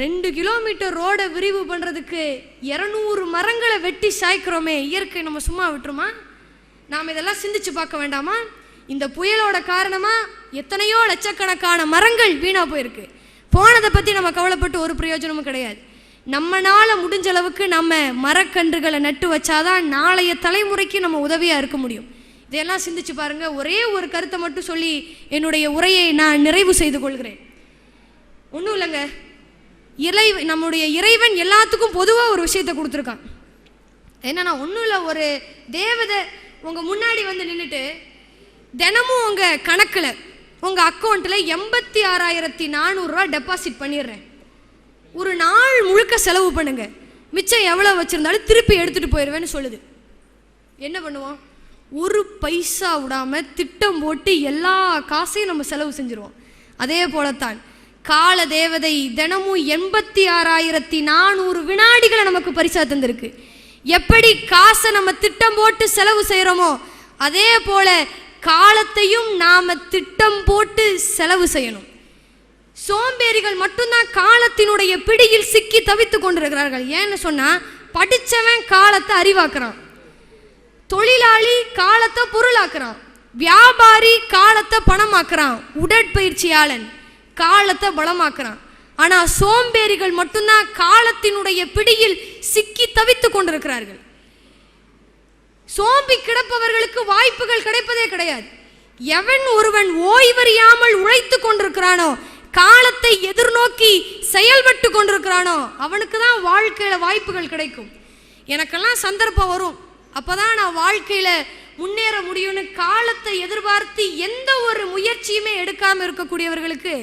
2 கிலோமீட்டர் ரோடை விரிவு பண்றதுக்கு 200 மரங்களை வெட்டி சாய்க்கிறோமே, இயற்கை நம்ம சும்மா விட்டுருமா? நாம் இதெல்லாம் சிந்திச்சு பார்க்க வேண்டாமா? இந்த புயலோட காரணமா எத்தனையோ லட்சக்கணக்கான மரங்கள் வீணா போயிருக்கு. போனதை பத்தி நம்ம கவலைப்பட்டு ஒரு பிரயோஜனமும் கிடையாது. நம்மனால முடிஞ்ச அளவுக்கு நம்ம மரக்கன்றுகளை நட்டு வச்சாதான் நாளைய தலைமுறைக்கு நம்ம உதவியா இருக்க முடியும். இதெல்லாம் சிந்திச்சு பாருங்க. ஒரே ஒரு கருத்தை மட்டும் சொல்லி என்னுடைய உரையை நான் நிறைவு செய்து கொள்கிறேன். ஒன்றும் இல்லைங்க, நம்முடைய இறைவன் எல்லாத்துக்கும் பொதுவாக ஒரு விஷயத்தை கொடுத்துருக்கான். என்னன்னா, ஒன்றும் இல்லை, ஒரு தேவதை உங்க முன்னாடி வந்து நின்றுட்டு தினமும் உங்க கணக்கில் உங்க அக்கௌண்ட்டில் 86,400 ரூபா டெபாசிட் பண்ணிடுறேன், ஒரு நாள் முழுக்க செலவு பண்ணுங்க, மிச்சம் எவ்வளோ வச்சிருந்தாலும் திருப்பி எடுத்துட்டு போயிடுவேன்னு சொல்லுது. என்ன பண்ணுவோம்? ஒரு பைசா விடாம திட்டம் போட்டு எல்லா காசையும் நம்ம செலவு செஞ்சிருவோம். அதே போலத்தான் கால தேவதை தினமும் 86,400 வினாடிகளை நமக்கு பரிசா தந்திருக்கு. எப்படி காசை நம்ம திட்டம் போட்டு செலவு செய்யறோமோ அதே போல காலத்தையும் நாம திட்டம் போட்டு செலவு செய்யணும். சோம்பேறிகள் மட்டும்தான் காலத்தினுடைய பிடியில் சிக்கி தவித்துக் கொண்டிருக்கிறார்கள். ஏன்னு சொன்னா, படிச்சவன் காலத்தை அறிவாக்குறான், தொழிலாளி காலத்தை பொருளாக்குறான், வியாபாரி காலத்தை பணமாக்குறான், உடற்பயிற்சியாளன் காலத்தை பலமாக்குறான். ஆனா சோம்பேறிகள் மட்டும்தான் காலத்தினுடைய பிடியில் சிக்கி தவித்துக் கொண்டிருக்கிறார்கள். சோம்பி கிடப்பவர்களுக்கு வாய்ப்புகள் கிடைப்பதே கிடையாது. எவன் ஒருவன் ஓய்வறியாமல் உழைத்து கொண்டிருக்கிறானோ, காலத்தை எதிர்நோக்கி செயல்பட்டு கொண்டிருக்கிறானோ, அவனுக்கு தான் வாழ்க்கையில வாய்ப்புகள் கிடைக்கும். எனக்கெல்லாம் சந்தர்ப்பம் வரும், அப்பதான் நான் வாழ்க்கையில முன்னேற முடியும்னு காலத்தை எதிர்பார்த்து எந்த ஒரு முயற்சியுமே எடுக்காம இருக்கக்கூடியவர்களுக்கு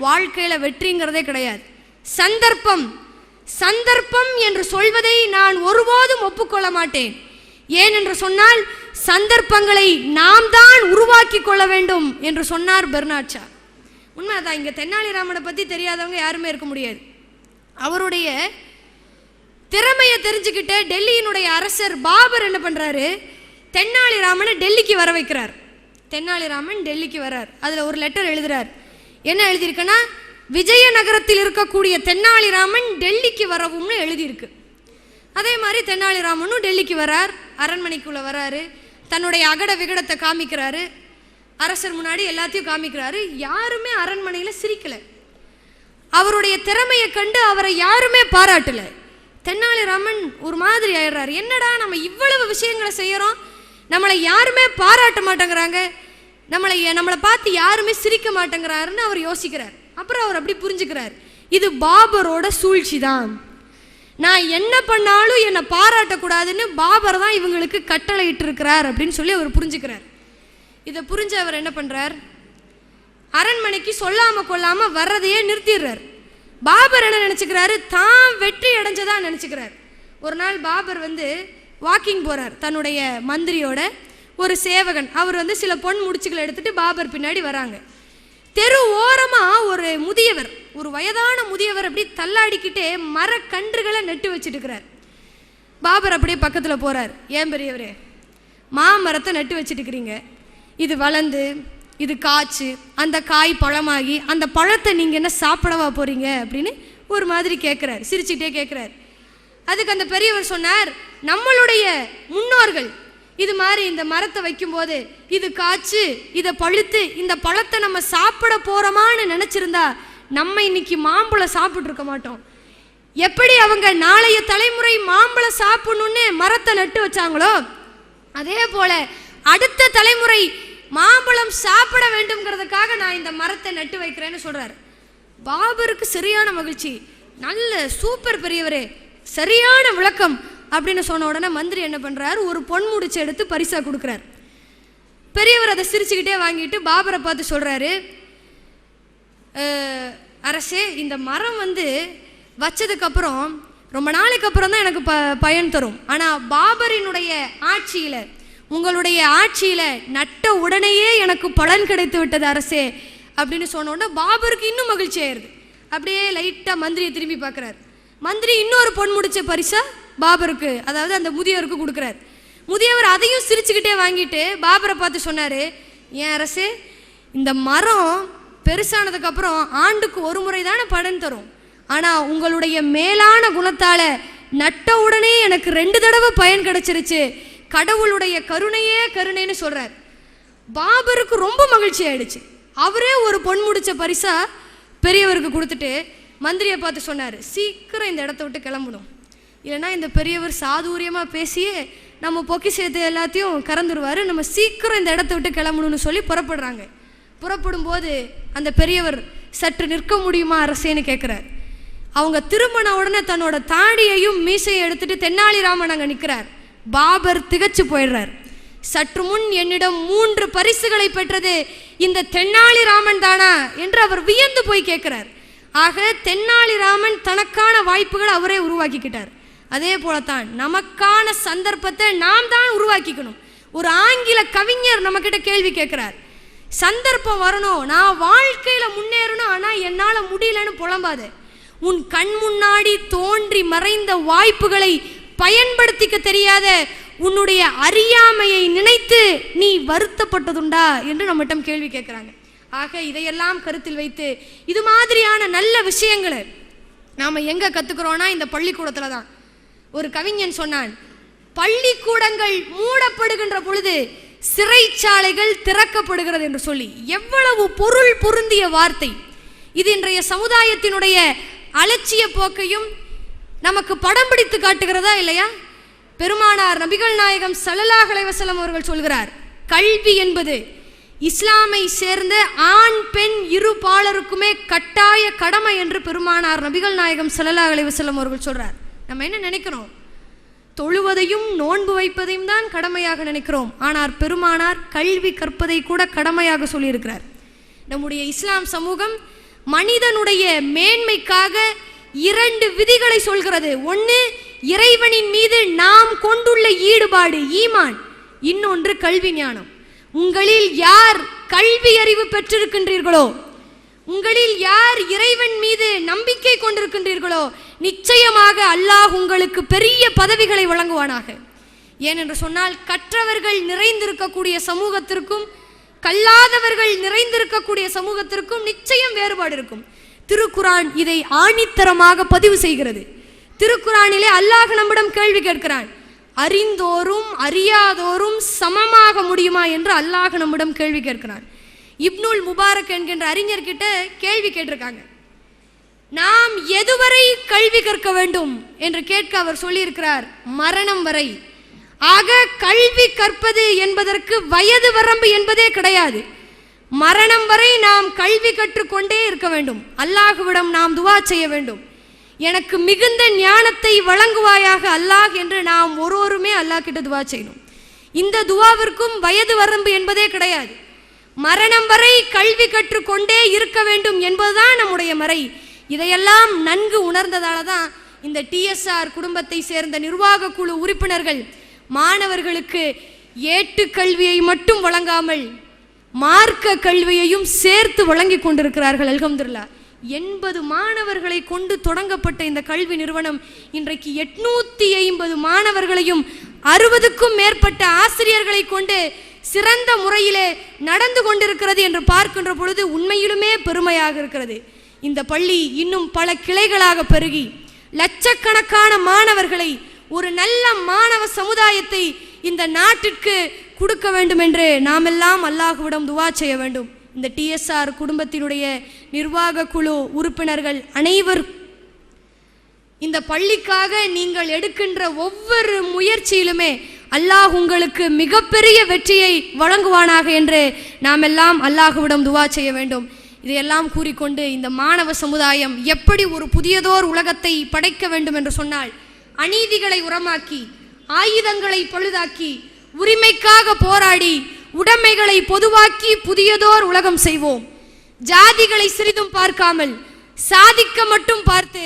வாழ்க்கையில வெற்றிங்கிறதே கிடையாது. சந்தர்ப்பம் என்று சொல்வதை நான் ஒருபோதும் ஒப்புக்கொள்ள மாட்டேன். ஏனென்று சொன்னால், சந்தர்ப்பங்களை நாம் தான் உருவாக்கி கொள்ள வேண்டும் என்று சொன்னார் பெர்னாட் ஷா. உண்மைதான். இங்க தென்னாலிராமனை பத்தி தெரியாதவங்க யாருமே இருக்க முடியாது. அவருடைய திறமையை தெரிஞ்சுக்கிட்ட டெல்லியினுடைய அரசர் பாபர் என்ன பண்றாரு? தென்னாலிராமனை டெல்லிக்கு வர வைக்கிறார். தென்னாலிராமன் டெல்லிக்கு வர்றார். அதுல ஒரு லெட்டர் எழுதுறார். என்ன எழுதியிருக்குன்னா, விஜயநகரத்தில் இருக்கக்கூடிய தென்னாலிராமன் டெல்லிக்கு வரவும்னு எழுதியிருக்கு. அதே மாதிரி தென்னாலிராமனும் டெல்லிக்கு வரார், அரண்மனைக்குள்ள வராரு, தன்னுடைய அகட விகடத்தை காமிக்கிறாரு, அரசர் முன்னாடி எல்லாத்தையும் காமிக்கிறாரு. யாருமே அரண்மனையில சிரிக்கல. அவருடைய திறமையை கண்டு அவரை யாருமே பாராட்டல. தென்னாலிராமன் ஒரு மாதிரி ஆயிடுறாரு. என்னடா, நம்ம இவ்வளவு விஷயங்களை செய்யறோம், நம்மளை யாருமே பாராட்ட மாட்டேங்கிறாங்க, நம்மளை பார்த்து யாருமே சிரிக்க மாட்டேங்கிறாருன்னு அவர் யோசிக்கிறார். அப்புறம் அவர் அப்படி புரிஞ்சுக்கிறார், இது பாபரோட சூழ்ச்சி தான், நான் என்ன பண்ணாலும் என்னை பாராட்டக்கூடாதுன்னு பாபர் தான் இவங்களுக்கு கட்டளை இட்டு இருக்கிறார் அப்படின்னு சொல்லி அவர் புரிஞ்சுக்கிறார். இதை புரிஞ்ச அவர் என்ன பண்றார்? அரண்மனைக்கு சொல்லாம கொள்ளாம வர்றதையே நிறுத்திடுறார். பாபர் என்ன நினைச்சுக்கிறாரு? தான் வெற்றி அடைஞ்சதா நினைச்சுக்கிறார். ஒரு நாள் பாபர் வாக்கிங் போறார் தன்னுடைய மந்திரியோட. ஒரு சேவகன் அவர் சில பொன் முடிச்சுகளை எடுத்துட்டு பாபர் பின்னாடி வராங்க. தெரு ஓரமா ஒரு முதியவர், ஒரு வயதான முதியவர் அப்படி தள்ளாடிக்கிட்டே மரக்கன்றுகளை நட்டு வச்சுட்டு இருக்கிறார். பாபர் அப்படியே பக்கத்துல போறார். ஏன் பெரியவரே, மாமரத்தை நட்டு வச்சுட்டு இருக்கிறீங்க, இது வளர்ந்து இது காய்ச்சி அந்த காய் பழமாகி அந்த பழத்தை நீங்க என்ன சாப்பிடவா போறீங்க அப்படின்னு ஒரு மாதிரி கேட்கிறார், சிரிச்சுட்டே கேட்கிறார். அதுக்கு அந்த பெரியவர் சொன்னார், நம்மளுடைய முன்னோர்கள் இது மாதிரி இந்த மரத்தை வைக்கும்போது இது காய்ச்சி இதை பழுத்து இந்த பழத்தை நம்ம சாப்பிட போகிறோமான்னு நினச்சிருந்தா நம்ம இன்னைக்கு மாம்பழம் சாப்பிட்டு இருக்க மாட்டோம். எப்படி அவங்க நாளைய தலைமுறை மாம்பழம் சாப்பிடணும்னு மரத்தை நட்டு வச்சாங்களோ அதே போல அடுத்த தலைமுறை மாம்பழம் சாப்பிட வேண்டும்ங்கிறதுக்காக நான் இந்த மரத்தை நட்டு வைக்கிறேன்னு சொல்றாரு. பாபருக்கு சரியான மகிழ்ச்சி. நல்ல சூப்பர் பெரியவரே, சரியான விளக்கம் அப்படின்னு சொன்ன உடனே மந்திரி என்ன பண்றாரு, ஒரு பொன் முடிச்சு எடுத்து பரிசா கொடுக்குறாரு. பெரியவர் அதை சிரிச்சுக்கிட்டே வாங்கிட்டு பாபரை பார்த்து சொல்றாரு, அரசே, இந்த மரம் வச்சதுக்கு அப்புறம் ரொம்ப நாளைக்கு அப்புறம் தான் எனக்கு பயன் தரும். ஆனால் பாபரினுடைய ஆட்சியில், உங்களுடைய ஆட்சியில் நட்ட உடனேயே எனக்கு பலன் கிடைத்து விட்டது அரசே அப்படின்னு சொன்ன உடனே பாபருக்கு இன்னும் மகிழ்ச்சி ஆயிடுது. அப்படியே லைட்டாக மந்திரியை திரும்பி பார்க்குறாரு. மந்திரி இன்னொரு பொன் முடிச்ச பரிசா பாபருக்கு, அதாவது அந்த முதியவருக்கு கொடுக்குறாரு. முதியவர் அதையும் சிரிச்சுக்கிட்டே வாங்கிட்டு பாபரை பார்த்து சொன்னார், ஏன் அரசே, இந்த மரம் பெருசானதுக்கப்புறம் ஆண்டுக்கு ஒரு முறை தானே பலன் தரும். ஆனால் உங்களுடைய மேலான குணத்தால் நட்ட உடனே எனக்கு 2 தடவை பயன் கிடைச்சிருச்சு. கடவுளுடைய கருணையே கருணைன்னு சொல்கிறார். பாபருக்கு ரொம்ப மகிழ்ச்சி ஆயிடுச்சு. அவரே ஒரு பொன் முடிச்ச பரிசா பெரியவருக்கு கொடுத்துட்டு மந்திரியை பார்த்து சொன்னார், சீக்கிரம் இந்த இடத்த விட்டு கிளம்பணும், இல்லைன்னா இந்த பெரியவர் சாதுரியமாக பேசியே நம்ம பொக்கிஷத்தை எல்லாத்தையும் கறந்துடுவார், நம்ம சீக்கிரம் இந்த இடத்த விட்டு கிளம்பணும்னு சொல்லி புறப்படுறாங்க. புறப்படும் போது அந்த பெரியவர் சற்று நிற்க முடியுமா அரசேன்னு கேட்குறார். அவங்க திரும்பின உடனே தன்னோட தாடியையும் மீசையை எடுத்துட்டு தென்னாலிராமன் அங்கே நிற்கிறார். பாபர் திகச்சு போயிடுறார். சற்று முன் என்னிடம் 3 பரிசுகளை பெற்றது இந்த தென்னாலிராமன் தானா என்று அவர் வியந்து போய் கேட்கிறார். ஆக தென்னாலிராமன் தனக்கான வாய்ப்புகளை அவரே உருவாக்கிக்கிட்டார். அதே போலத்தான் நமக்கான சந்தர்ப்பத்தை நாம் தான் உருவாக்கிக்கணும். ஒரு ஆங்கில கவிஞர் நம்ம கிட்ட கேள்வி கேட்கிறார், சந்தர்ப்பம் வரணும், நான் வாழ்க்கையில முன்னேறணும், ஆனா என்னால முடியலன்னு புலம்பாத. உன் கண் முன்னாடி தோன்றி மறைந்த வாய்ப்புகளை பயன்படுத்திக்க தெரியாத உன்னுடைய அறியாமையை நினைத்து நீ வருத்தப்பட்டதுண்டா என்று நம்மிடம் கேள்வி கேட்கிறாங்க. ஆக இதையெல்லாம் கருத்தில் வைத்து இது மாதிரியான நல்ல விஷயங்களை நாம எங்க கத்துக்கிறோம்னா இந்த பள்ளிக்கூடத்துல தான். ஒரு கவிஞன் சொன்னான், பள்ளிக்கூடங்கள் மூடப்படுகின்ற பொழுது சிறைச்சாலைகள் திறக்கப்படுகிறது என்று சொல்லி. எவ்வளவு பொருள் பொருந்திய வார்த்தை இது! இன்றைய சமுதாயத்தினுடைய அலட்சிய போக்கையும் நமக்கு படம் பிடித்து காட்டுகிறதா இல்லையா? பெருமானார் நபிகள் நாயகம் ஸல்லல்லாஹு அலைஹி வஸல்லம் அவர்கள் சொல்கிறார், கல்வி என்பது இஸ்லாமை சேர்ந்த ஆண் பெண் இரு பாலருக்குமே கட்டாய கடமை என்று பெருமானார் நபிகள் நாயகம் ஸல்லல்லாஹு அலைஹி வஸல்லம் அவர்கள் சொல்றார். நம்ம என்ன நினைக்கிறோம், தொழுவதையும் நோன்பு வைப்பதையும் தான் கடமையாக நினைக்கிறோம். ஆனால் பெருமானார் கல்வி கற்பதை கூட கடமையாக சொல்லியிருக்கிறார். நம்முடைய இஸ்லாம் சமூகம் மனிதனுடைய மேன்மைக்காக 2 விதிகளை சொல்கிறது. ஒன்று, இறைவனின் மீது நாம் கொண்டுள்ள ஈடுபாடு ஈமான், இன்னொன்று கல்வி ஞானம். உங்களில் யார் கல்வி அறிவு பெற்றிருக்கின்றீர்களோ, உங்களில் யார் இறைவன் மீது நம்பிக்கை கொண்டிருக்கின்றீர்களோ, நிச்சயமாக அல்லாஹ் உங்களுக்கு பெரிய பதவிகளை வழங்குவானாக. ஏனென்று சொன்னால் கற்றவர்கள் நிறைந்திருக்கக்கூடிய சமூகத்திற்கும் கல்லாதவர்கள் நிறைந்திருக்கக்கூடிய சமூகத்திற்கும் நிச்சயம் வேறுபாடு இருக்கும். திருக்குரான் இதை ஆணித்தரமாக பதிவு செய்கிறது. திருக்குரானிலே அல்லாஹ் நம்மிடம் கேள்வி கேட்கிறான், அறிந்தோரும் அறியாதோரும் சமமாக முடியுமா என்று அல்லாஹ் நம்மிடம் கேள்வி கேட்கிறான். இப்னுல் முபாரக் என்கின்ற அறிஞர்கிட்ட கேள்வி கேட்டிருக்காங்க, நாம் எதுவரை கல்வி கற்க வேண்டும் என்று கேட்க அவர் சொல்லியிருக்கிறார், மரணம் வரை. ஆக கல்வி கற்பது என்பதற்கு வயது வரம்பு என்பதே கிடையாது. மரணம் வரை நாம் கல்வி கற்றுக்கொண்டே இருக்க வேண்டும். அல்லாஹ்விடம் நாம் துவா செய்ய வேண்டும், எனக்கு மிகுந்த ஞானத்தை வழங்குவாயாக அல்லாஹ் என்று நாம் ஒருவருமே அல்லாஹ் கிட்ட துவா செய்யணும். இந்த துவாவிற்கும் வயது வரம்பு என்பதே கிடையாது. மரணம் வரை கல்வி கற்றுக்கொண்டே இருக்க வேண்டும் என்பதுதான் நம்முடைய மறை. இதையெல்லாம் நன்கு உணர்ந்ததால தான் இந்த டிஎஸ்ஆர் குடும்பத்தை சேர்ந்த நிர்வாக குழு உறுப்பினர்கள் மாணவர்களுக்கு ஏட்டு கல்வியை மட்டும் வழங்காமல் மார்க்க கல்வியையும் சேர்த்து வழங்கி கொண்டிருக்கிறார்கள். அல்ஹம்துலில்லாஹ். 80 மாணவர்களை கொண்டு தொடங்கப்பட்ட இந்த கல்வி நிறுவனம் இன்றைக்கு 850 மாணவர்களையும் 60க்கும் மேற்பட்ட ஆசிரியர்களை கொண்டு சிறந்த முறையிலே நடந்து கொண்டிருக்கிறது என்று பார்க்கின்ற பொழுது உண்மையிலுமே பெருமையாக இருக்கிறது. இந்த பள்ளி இன்னும் பல கிளைகளாக பெருகி லட்சக்கணக்கான மாணவர்களை, ஒரு நல்ல மாணவ சமுதாயத்தை இந்த நாட்டிற்கு கொடுக்க வேண்டும் என்று நாமெல்லாம் அல்லாஹ்விடம் துவா செய்ய வேண்டும். இந்த TSR குடும்பத்தினுடைய நிர்வாக குழு உறுப்பினர்கள் அனைவரும் இந்த பள்ளிக்காக நீங்கள் எடுக்கின்ற ஒவ்வொரு முயற்சியிலுமே அல்லாஹ் உங்களுக்கு மிகப்பெரிய வெற்றியை வழங்குவானாக என்று நாம் எல்லாம் அல்லாஹ்விடம் துவா செய்ய வேண்டும். இதையெல்லாம் கூறிக்கொண்டு இந்த மாணவ சமுதாயம் எப்படி ஒரு புதியதோர் உலகத்தை படைக்க வேண்டும் என்று சொன்னால், அநீதிகளை உரமாக்கி, ஆயுதங்களை பழுதாக்கி, உரிமைக்காக போராடி, உடைமைகளை பொதுவாக்கி புதியதோர் உலகம் செய்வோம். ஜாதிகளை சிறிதும் பார்க்காமல், சாதிக்க மட்டும் பார்த்து,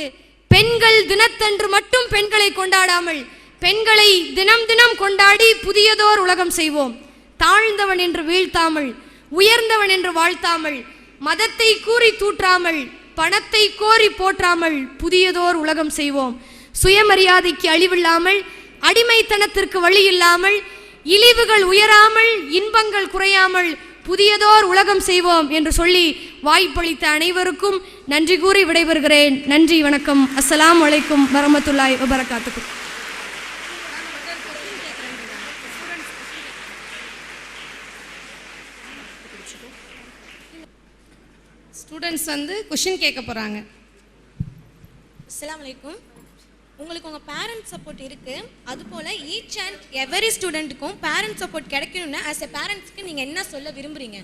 பெண்கள் தினத்தன்று மட்டும் பெண்களை கொண்டாடாமல், பெண்களை தினம் தினம் கொண்டாடி புதியதோர் உலகம் செய்வோம். தாழ்ந்தவன் என்று வீழ்த்தாமல், உயர்ந்தவன் என்று வாழ்த்தாமல், மதத்தை கூறி தூற்றாமல், பணத்தை கோரி போற்றாமல் புதியதோர் உலகம் செய்வோம். சுயமரியாதைக்கு அழிவில்லாமல், அடிமைத்தனத்திற்கு வழி இல்லாமல், இழிவுகள் உயராமல், இன்பங்கள் குறையாமல் புதியதோர் உலகம் செய்வோம் என்று சொல்லி வாய்ப்பளித்த அனைவருக்கும் நன்றி கூறி விடைபெறுகிறேன். நன்றி, வணக்கம். அஸ்ஸலாமு அலைக்கும் வரஹ்மத்துல்லாஹி வபரகாத்துஹு.
ஸ்டூடெண்ட்ஸ் வந்து கொஷின் கேட்க போகிறாங்க.
அஸ்ஸலாமு அலைக்கும். உங்களுக்கு உங்கள் பேரண்ட் சப்போர்ட் இருக்குது, அதுபோல் ஈச் அண்ட் எவரி ஸ்டூடெண்ட்டுக்கும் பேரண்ட் சப்போர்ட் கிடைக்கணும்னு ஆஸ் எ பேரண்ட்ஸ்க்கு நீங்கள் என்ன சொல்ல விரும்புகிறீங்க?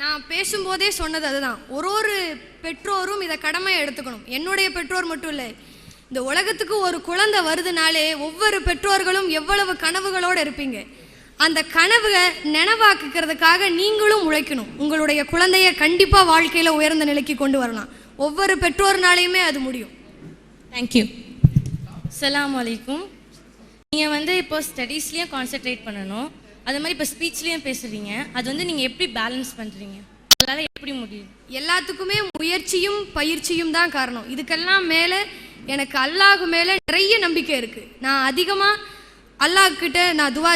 நான் பேசும்போதே சொன்னது அதுதான். ஒரு பெற்றோரும் இதை கடமையை எடுத்துக்கணும். என்னுடைய பெற்றோர் மட்டும் இல்லை, இந்த உலகத்துக்கு ஒரு குழந்தை வருதுனாலே ஒவ்வொரு பெற்றோர்களும் எவ்வளவு கனவுகளோடு இருப்பீங்க. அந்த கனவை நினைவாக்குறதுக்காக நீங்களும் உழைக்கணும். உங்களுடைய குழந்தைய கண்டிப்பாக வாழ்க்கையில் உயர்ந்த நிலைக்கு கொண்டு வரலாம். ஒவ்வொரு பெற்றோர்னாலையுமே அது முடியும்.
தேங்க்யூ.
அஸ்ஸலாமு அலைக்கும். நீங்கள் வந்து இப்போ ஸ்டடீஸ்லேயும் கான்சென்ட்ரேட் பண்ணணும், அது மாதிரி இப்போ ஸ்பீச்லேயும் பேசுகிறீங்க. அது வந்து நீங்கள் எப்படி பேலன்ஸ் பண்ணுறீங்க? உங்களால் எப்படி முடியும்?
எல்லாத்துக்குமே முயற்சியும் பயிற்சியும் தான் காரணம். இதுக்கெல்லாம் மேலே எனக்கு அல்லாஹ் மேலே நிறைய நம்பிக்கை இருக்குது. நான் அதிகமாக அல்லாஹ் கிட்ட நான் துவா